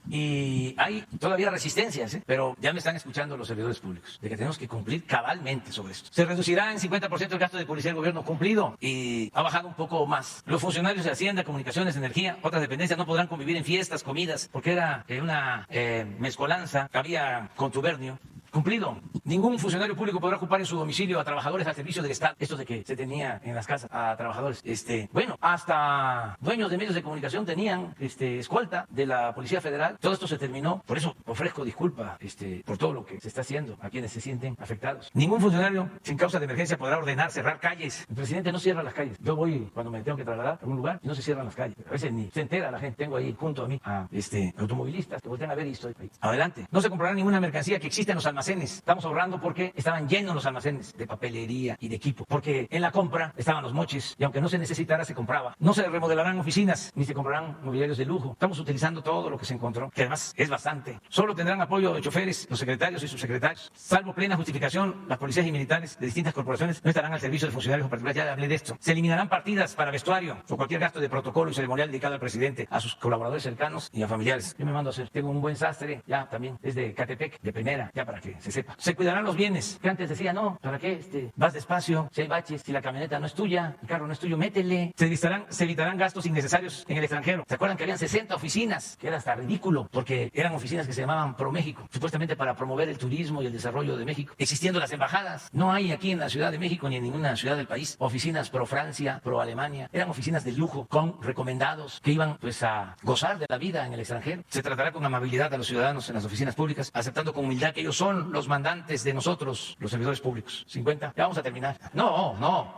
Y hay todavía resistencias, pero ya me están escuchando los servidores públicos, de que tenemos que cumplir cabalmente sobre esto. Se reducirá en 50% el gasto de publicidad del gobierno, cumplido, y ha bajado un poco más. Los funcionarios de Hacienda, Comunicaciones, Energía, otras dependencias no podrán convivir en fiestas, comidas, porque era una mezcolanza, había contubernio. Cumplido. Ningún funcionario público podrá ocupar en su domicilio a trabajadores al servicio del Estado. Esto de que se tenía en las casas a trabajadores. Bueno, hasta dueños de medios de comunicación tenían escolta de la Policía Federal. Todo esto se terminó. Por eso ofrezco disculpa por todo lo que se está haciendo a quienes se sienten afectados. Ningún funcionario sin causa de emergencia podrá ordenar cerrar calles. El presidente no cierra las calles. Yo voy cuando me tengo que trasladar a algún lugar y no se cierran las calles. A veces ni se entera la gente. Tengo ahí junto a mí a automovilistas que voltean a ver y estoy ahí. Adelante. No se comprará ninguna mercancía que exista en los almacenes. Estamos ahorrando porque estaban llenos los almacenes de papelería y de equipo, porque en la compra estaban los moches y aunque no se necesitara se compraba. No se remodelarán oficinas ni se comprarán mobiliarios de lujo. Estamos utilizando todo lo que se encontró, que además es bastante. Solo tendrán apoyo de choferes, los secretarios y subsecretarios. Salvo plena justificación, las policías y militares de distintas corporaciones no estarán al servicio de funcionarios particulares. Ya hablé de esto. Se eliminarán partidas para vestuario o cualquier gasto de protocolo y ceremonial dedicado al presidente, a sus colaboradores cercanos y a familiares. Yo me mando a hacer. Tengo un buen sastre, ya también es de Catepec, de primera, ya para que se sepa. Se cuidarán los bienes, que antes decía, no, ¿para qué? Vas despacio, si hay baches, si la camioneta no es tuya, el carro no es tuyo, métele. Se evitarán gastos innecesarios en el extranjero. ¿Se acuerdan que habían 60 oficinas? Que era hasta ridículo, porque eran oficinas que se llamaban ProMéxico, supuestamente para promover el turismo y el desarrollo de México. Existiendo las embajadas, no hay aquí en la Ciudad de México ni en ninguna ciudad del país oficinas pro Francia, pro Alemania. Eran oficinas de lujo, con recomendados que iban a gozar de la vida en el extranjero. Se tratará con amabilidad a los ciudadanos en las oficinas públicas, aceptando con humildad que ellos son los mandantes de nosotros, los servidores públicos. 50. Ya vamos a terminar. No,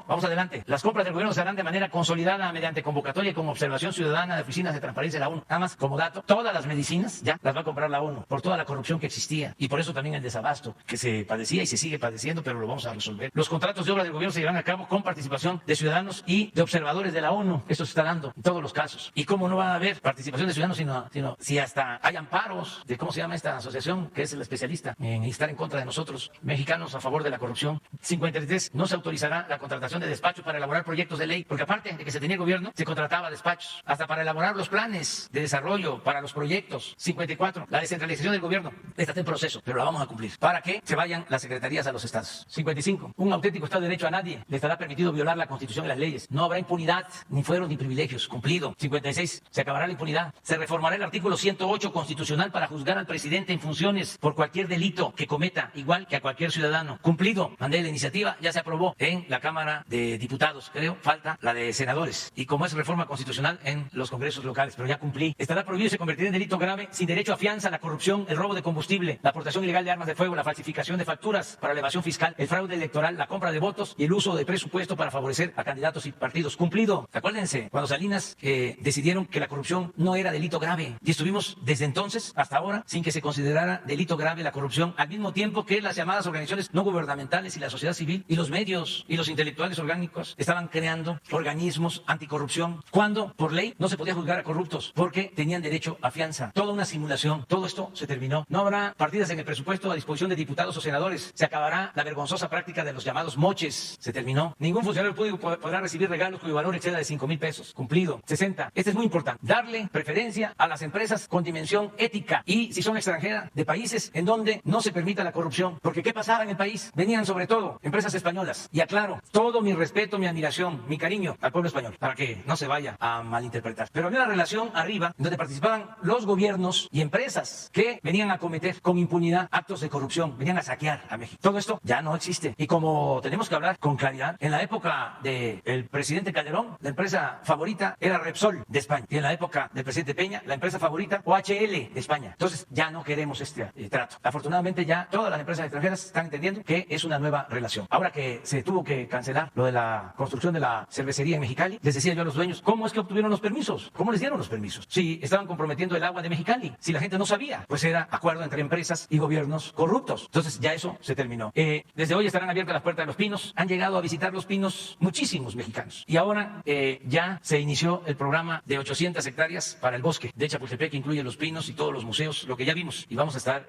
vamos adelante. Las compras del gobierno se harán de manera consolidada mediante convocatoria y con observación ciudadana de oficinas de transparencia de la ONU. Nada más como dato, todas las medicinas ya las va a comprar la ONU por toda la corrupción que existía y por eso también el desabasto que se padecía y se sigue padeciendo, pero lo vamos a resolver. Los contratos de obras del gobierno se llevarán a cabo con participación de ciudadanos y de observadores de la ONU. Esto se está dando en todos los casos. ¿Y cómo no va a haber participación de ciudadanos sino si hasta hay amparos de cómo se llama esta asociación que es el especialista en estar en contra de nosotros, mexicanos a favor de la corrupción? 53. No se autorizará la contratación de despachos para elaborar proyectos de ley, porque aparte de que se tenía el gobierno, se contrataba despachos hasta para elaborar los planes de desarrollo para los proyectos. 54. La descentralización del gobierno está en proceso, pero la vamos a cumplir para que se vayan las secretarías a los estados. 55. Un auténtico Estado de Derecho a nadie le estará permitido violar la Constitución y las leyes. No habrá impunidad, ni fueros ni privilegios. Cumplido. 56. Se acabará la impunidad. Se reformará el artículo 108 constitucional para juzgar al presidente en funciones por cualquier delito que cometa, igual que a cualquier ciudadano. Cumplido. Mandé la iniciativa, ya se aprobó en la Cámara de Diputados, creo, falta la de senadores. Y como es reforma constitucional en los congresos locales, pero ya cumplí. Estará prohibido y se convertirá en delito grave sin derecho a fianza la corrupción, el robo de combustible, la aportación ilegal de armas de fuego, la falsificación de facturas para la evasión fiscal, el fraude electoral, la compra de votos y el uso de presupuesto para favorecer a candidatos y partidos. Cumplido. Acuérdense, cuando Salinas decidieron que la corrupción no era delito grave y estuvimos desde entonces hasta ahora sin que se considerara delito grave la corrupción, al mismo tiempo que las llamadas organizaciones no gubernamentales y la sociedad civil y los medios y los intelectuales orgánicos estaban creando organismos anticorrupción, cuando por ley no se podía juzgar a corruptos porque tenían derecho a fianza. Toda una simulación. Todo esto se terminó. No habrá partidas en el presupuesto a disposición de diputados o senadores. Se acabará la vergonzosa práctica de los llamados moches. Se terminó. Ningún funcionario público podrá recibir regalos cuyo valor exceda de 5,000 pesos. Cumplido. 60. Este es muy importante. Darle preferencia a las empresas con dimensión ética y, si son extranjeras, de países en donde no se permita la corrupción. Porque ¿qué pasaba en el país? Venían sobre todo empresas españolas. Y aclaro, todo mi respeto, mi admiración, mi cariño al pueblo español, para que no se vaya a malinterpretar. Pero había una relación arriba donde participaban los gobiernos y empresas que venían a cometer con impunidad actos de corrupción, venían a saquear a México. Todo esto ya no existe. Y como tenemos que hablar con claridad, en la época del presidente Calderón, la empresa favorita era Repsol de España. Y en la época del presidente Peña, la empresa favorita OHL de España. Entonces ya no queremos este trato. Afortunadamente ya todas las empresas extranjeras están entendiendo que es una nueva relación. Ahora que se tuvo que cancelar lo de la construcción de la cervecería en Mexicali, les decía yo a los dueños, ¿cómo es que obtuvieron los permisos? ¿Cómo les dieron los permisos? Si estaban comprometiendo el agua de Mexicali, si la gente no sabía, pues era acuerdo entre empresas y gobiernos corruptos. Entonces ya eso se terminó. Desde hoy estarán abiertas las puertas de Los Pinos. Han llegado a visitar Los Pinos muchísimos mexicanos. Y ahora ya se inició el programa de 800 hectáreas para el bosque de Chapultepec, que incluye Los Pinos y todos los museos, lo que ya vimos. Y vamos a estar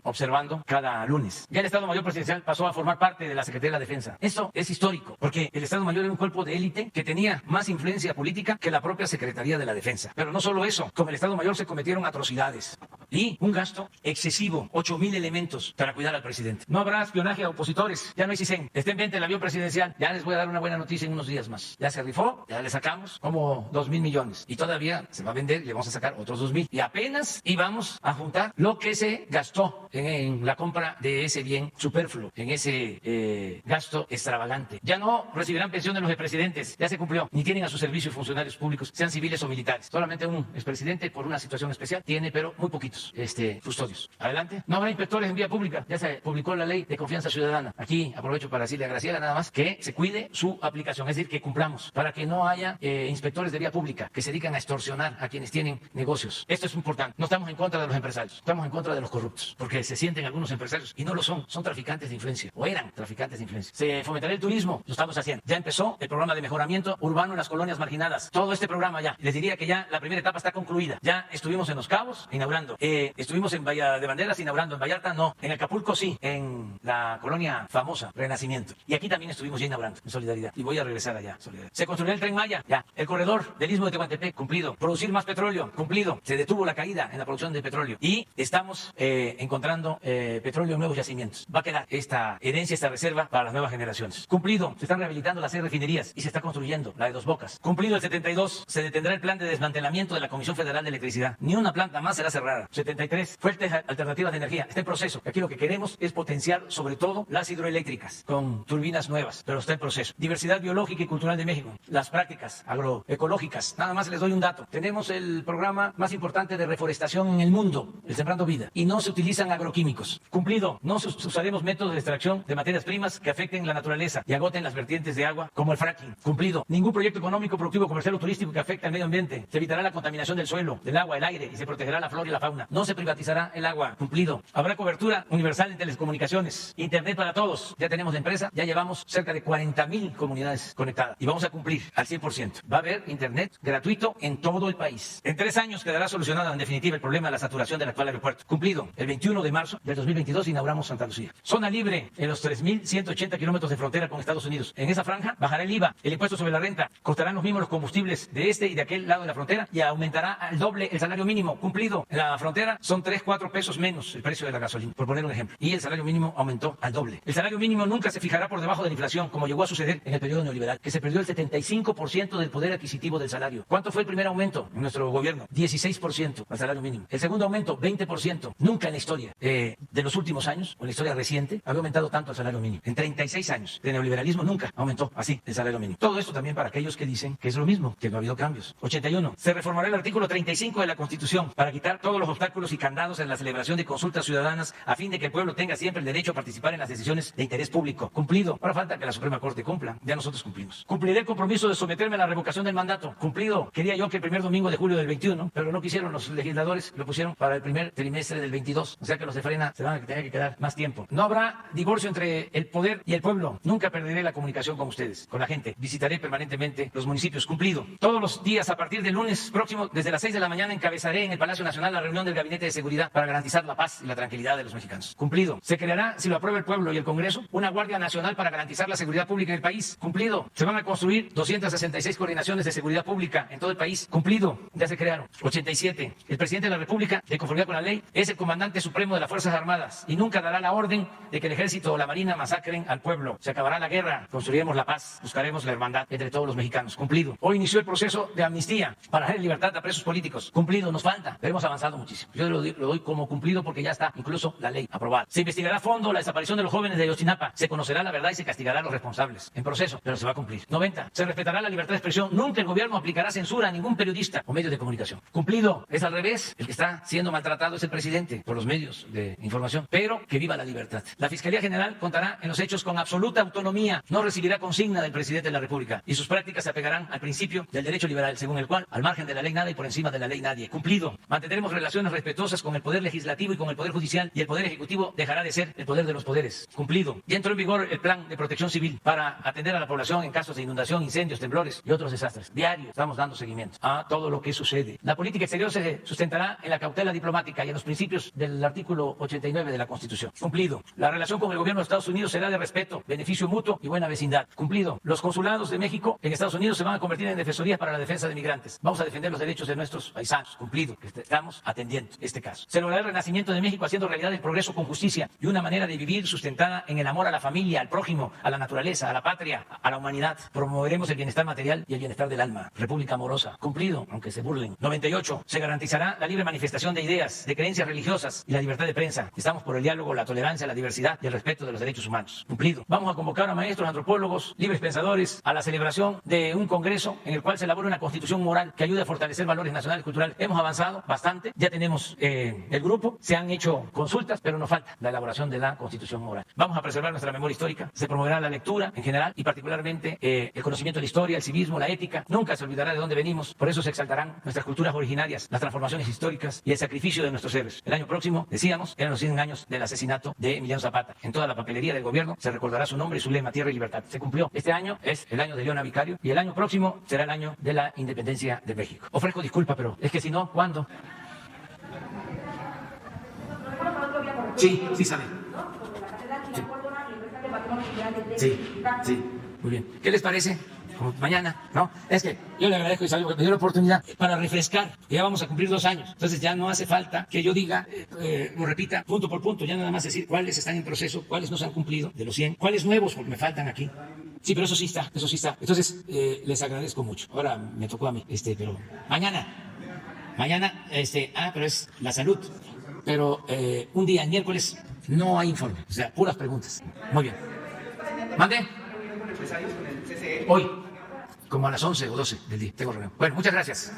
observando observando cada lunes. Ya el Estado Mayor Presidencial pasó a formar parte de la Secretaría de la Defensa. Eso es histórico, porque el Estado Mayor era un cuerpo de élite que tenía más influencia política que la propia Secretaría de la Defensa. Pero no solo eso, con el Estado Mayor se cometieron atrocidades y un gasto excesivo, 8,000 elementos para cuidar al presidente. No habrá espionaje a opositores, ya no hay CISEN. Está en venta el avión presidencial. Ya les voy a dar una buena noticia en unos días más. Ya se rifó, ya le sacamos como 2,000 millones y todavía se va a vender y le vamos a sacar otros 2,000. Y apenas íbamos a juntar lo que se gastó en la compra de ese bien superfluo, en ese gasto extravagante. Ya no recibirán pensiones los expresidentes, ya se cumplió. Ni tienen a su servicio funcionarios públicos, sean civiles o militares. Solamente un expresidente por una situación especial tiene, pero muy poquitos custodios. Adelante. No habrá inspectores en vía pública. Ya se publicó la ley de confianza ciudadana. Aquí aprovecho para decirle a Graciela nada más que se cuide su aplicación, es decir, que cumplamos para que no haya inspectores de vía pública que se dedican a extorsionar a quienes tienen negocios. Esto es importante. No estamos en contra de los empresarios, estamos en contra de los corruptos, porque se sienten algunos empresarios y no lo son traficantes de influencia o eran traficantes de influencia. Se fomentará el turismo, lo estamos haciendo. Ya empezó el programa de mejoramiento urbano en las colonias marginadas. Todo este programa ya, les diría que ya la primera etapa está concluida. Ya estuvimos en Los Cabos inaugurando, estuvimos en Bahía de Banderas inaugurando, en Vallarta no, en Acapulco sí, en la colonia famosa Renacimiento. Y aquí también estuvimos ya inaugurando en solidaridad y voy a regresar allá. Solidaridad. Se construirá el Tren Maya, ya. El corredor del Istmo de Tehuantepec, cumplido. Producir más petróleo, cumplido. Se detuvo la caída en la producción de petróleo y estamos encontrando petróleo en nuevos yacimientos. Va a quedar esta herencia, esta reserva para las nuevas generaciones. Cumplido. Se están rehabilitando las 6 refinerías y se está construyendo la de Dos Bocas. Cumplido el 72. Se detendrá el plan de desmantelamiento de la Comisión Federal de Electricidad. Ni una planta más será cerrada. 73. Fuertes alternativas de energía. Está en proceso. Aquí lo que queremos es potenciar sobre todo las hidroeléctricas con turbinas nuevas, pero está en proceso. Diversidad biológica y cultural de México. Las prácticas agroecológicas. Nada más les doy un dato. Tenemos el programa más importante de reforestación en el mundo, el Sembrando Vida, y no se utilizan agroquímicos. Cumplido. No usaremos métodos de extracción de materias primas que afecten la naturaleza y agoten las vertientes de agua, como el fracking. Cumplido. Ningún proyecto económico, productivo, comercial o turístico que afecte al medio ambiente. Se evitará la contaminación del suelo, del agua, el aire y se protegerá la flora y la fauna. No se privatizará el agua. Cumplido. Habrá cobertura universal en telecomunicaciones. Internet para todos. Ya tenemos de empresa, ya llevamos cerca de 40,000 comunidades conectadas y vamos a cumplir al 100%. Va a haber internet gratuito en todo el país. En 3 años quedará solucionado en definitiva el problema de la saturación del actual aeropuerto. Cumplido. El 21 de marzo del 2022 inauguramos Santa Lucía. Zona libre en los 3,180 kilómetros de frontera con Estados Unidos. En esa franja bajará el IVA, el impuesto sobre la renta, costarán los mismos los combustibles de este y de aquel lado de la frontera y aumentará al doble el salario mínimo. Cumplido. En la frontera son 3-4 pesos menos el precio de la gasolina, por poner un ejemplo. Y el salario mínimo aumentó al doble. El salario mínimo nunca se fijará por debajo de la inflación, como llegó a suceder en el periodo neoliberal, que se perdió el 75% del poder adquisitivo del salario. ¿Cuánto fue el primer aumento en nuestro gobierno? 16% al salario mínimo. El segundo aumento, 20%. Nunca en la historia de los últimos años, o en la historia reciente, había aumentado tanto el salario mínimo. En 36 años de neoliberalismo nunca aumentó así el salario mínimo. Todo esto también para aquellos que dicen que es lo mismo, que no ha habido cambios. 81. Se reformará el artículo 35 de la Constitución para quitar todos los obstáculos y candados en la celebración de consultas ciudadanas a fin de que el pueblo tenga siempre el derecho a participar en las decisiones de interés público. Cumplido. Ahora falta que la Suprema Corte cumpla. Ya nosotros cumplimos. Cumpliré el compromiso de someterme a la revocación del mandato. Cumplido. Quería yo que el primer domingo de julio del 21, pero no quisieron los legisladores, lo pusieron para el primer trimestre del 22. O sea que los de Frena se van a tener que quedar más tiempo. No habrá divorcio entre el poder y el pueblo. Nunca perderé la comunicación con ustedes, con la gente. Visitaré permanentemente los municipios. Cumplido. Todos los días a partir del lunes próximo, desde las 6 de la mañana, encabezaré en el Palacio Nacional la reunión del Gabinete de Seguridad para garantizar la paz y la tranquilidad de los mexicanos. Cumplido. Se creará, si lo aprueba el pueblo y el Congreso, una Guardia Nacional para garantizar la seguridad pública en el país. Cumplido. Se van a construir 266 coordinaciones de seguridad pública en todo el país. Cumplido. Ya se crearon. 87. El presidente de la República, de conformidad con la ley, es el comandante supremo de las Fuerzas Armadas y nunca dará la orden de que el ejército o la marina masacren al pueblo. Se acabará la guerra, construiremos la paz, buscaremos la hermandad entre todos los mexicanos. Cumplido. Hoy inició el proceso de amnistía para dar libertad a presos políticos. Cumplido. Nos falta, pero hemos avanzado muchísimo. Yo lo doy como cumplido porque ya está incluso la ley aprobada. Se investigará a fondo la desaparición de los jóvenes de Ayotzinapa. Se conocerá la verdad y se castigará a los responsables. En proceso, pero se va a cumplir. 90. Se respetará la libertad de expresión. Nunca el gobierno aplicará censura a ningún periodista o medio de comunicación. Cumplido. Es al revés. El que está siendo maltratado es el presidente por los medios de información. Pero que viva la libertad. La Fiscalía General contará en los hechos con absoluta autonomía. No recibirá consigna del presidente de la República. Y sus prácticas se apegarán al principio del derecho liberal, según el cual, al margen de la ley nada y por encima de la ley nadie. Cumplido. Mantendremos relaciones relaciones respetuosas con el Poder Legislativo y con el Poder Judicial, y el Poder Ejecutivo dejará de ser el poder de los poderes. Cumplido. Ya entró en vigor el Plan de Protección Civil para atender a la población en casos de inundación, incendios, temblores y otros desastres. Diario estamos dando seguimiento a todo lo que sucede. La política exterior se sustentará en la cautela diplomática y en los principios del artículo 89 de la Constitución. Cumplido. La relación con el gobierno de Estados Unidos será de respeto, beneficio mutuo y buena vecindad. Cumplido. Los consulados de México en Estados Unidos se van a convertir en defensorías para la defensa de migrantes. Vamos a defender los derechos de nuestros paisanos. Cumplido. Estamos atendiendo este caso. Se logrará el renacimiento de México haciendo realidad el progreso con justicia y una manera de vivir sustentada en el amor a la familia, al prójimo, a la naturaleza, a la patria, a la humanidad. Promoveremos el bienestar material y el bienestar del alma. República amorosa. Cumplido, aunque se burlen. 98. Se garantizará la libre manifestación de ideas, de creencias religiosas y la libertad de prensa. Estamos por el diálogo, la tolerancia, la diversidad y el respeto de los derechos humanos. Cumplido. Vamos a convocar a maestros, antropólogos, libres pensadores a la celebración de un congreso en el cual se elabore una constitución moral que ayude a fortalecer valores nacionales y culturales. Hemos avanzado bastante. Ya tenemos el grupo. Se han hecho consultas, pero nos falta la elaboración de la constitución moral. Vamos a preservar nuestra memoria histórica. Se promoverá la lectura en general y particularmente el conocimiento de la historia, el civismo, la ética. Nunca se olvidará de dónde venimos. Por eso se exaltarán nuestras culturas originarias, las transformaciones históricas y el sacrificio de nuestros héroes. El año próximo, decíamos, eran los 100 años del asesinato de Emiliano Zapata. En toda la papelería del gobierno se recordará su nombre y su lema, Tierra y Libertad. Se cumplió. Este año es el año de Leona Vicario y el año próximo será el año de la independencia de México. Ofrezco disculpa, pero es que si no, ¿cuándo? Sí, sí sabe. Sí, muy bien. ¿Qué les parece? Como mañana, ¿no? Es que yo le agradezco a Isabel porque me dio la oportunidad para refrescar. Ya vamos a cumplir 2 años. Entonces ya no hace falta que yo diga, lo repita punto por punto, ya nada más decir cuáles están en proceso, cuáles no se han cumplido de los 100, cuáles nuevos porque me faltan aquí. Sí, pero eso sí está, eso sí está. Entonces, les agradezco mucho. Ahora me tocó a mí, pero mañana, pero es la salud. Pero un día, el miércoles, no hay informe, o sea, puras preguntas. Muy bien. ¿Mande? Hoy, como a las 11 o 12 del día, tengo reunión. Bueno, muchas gracias.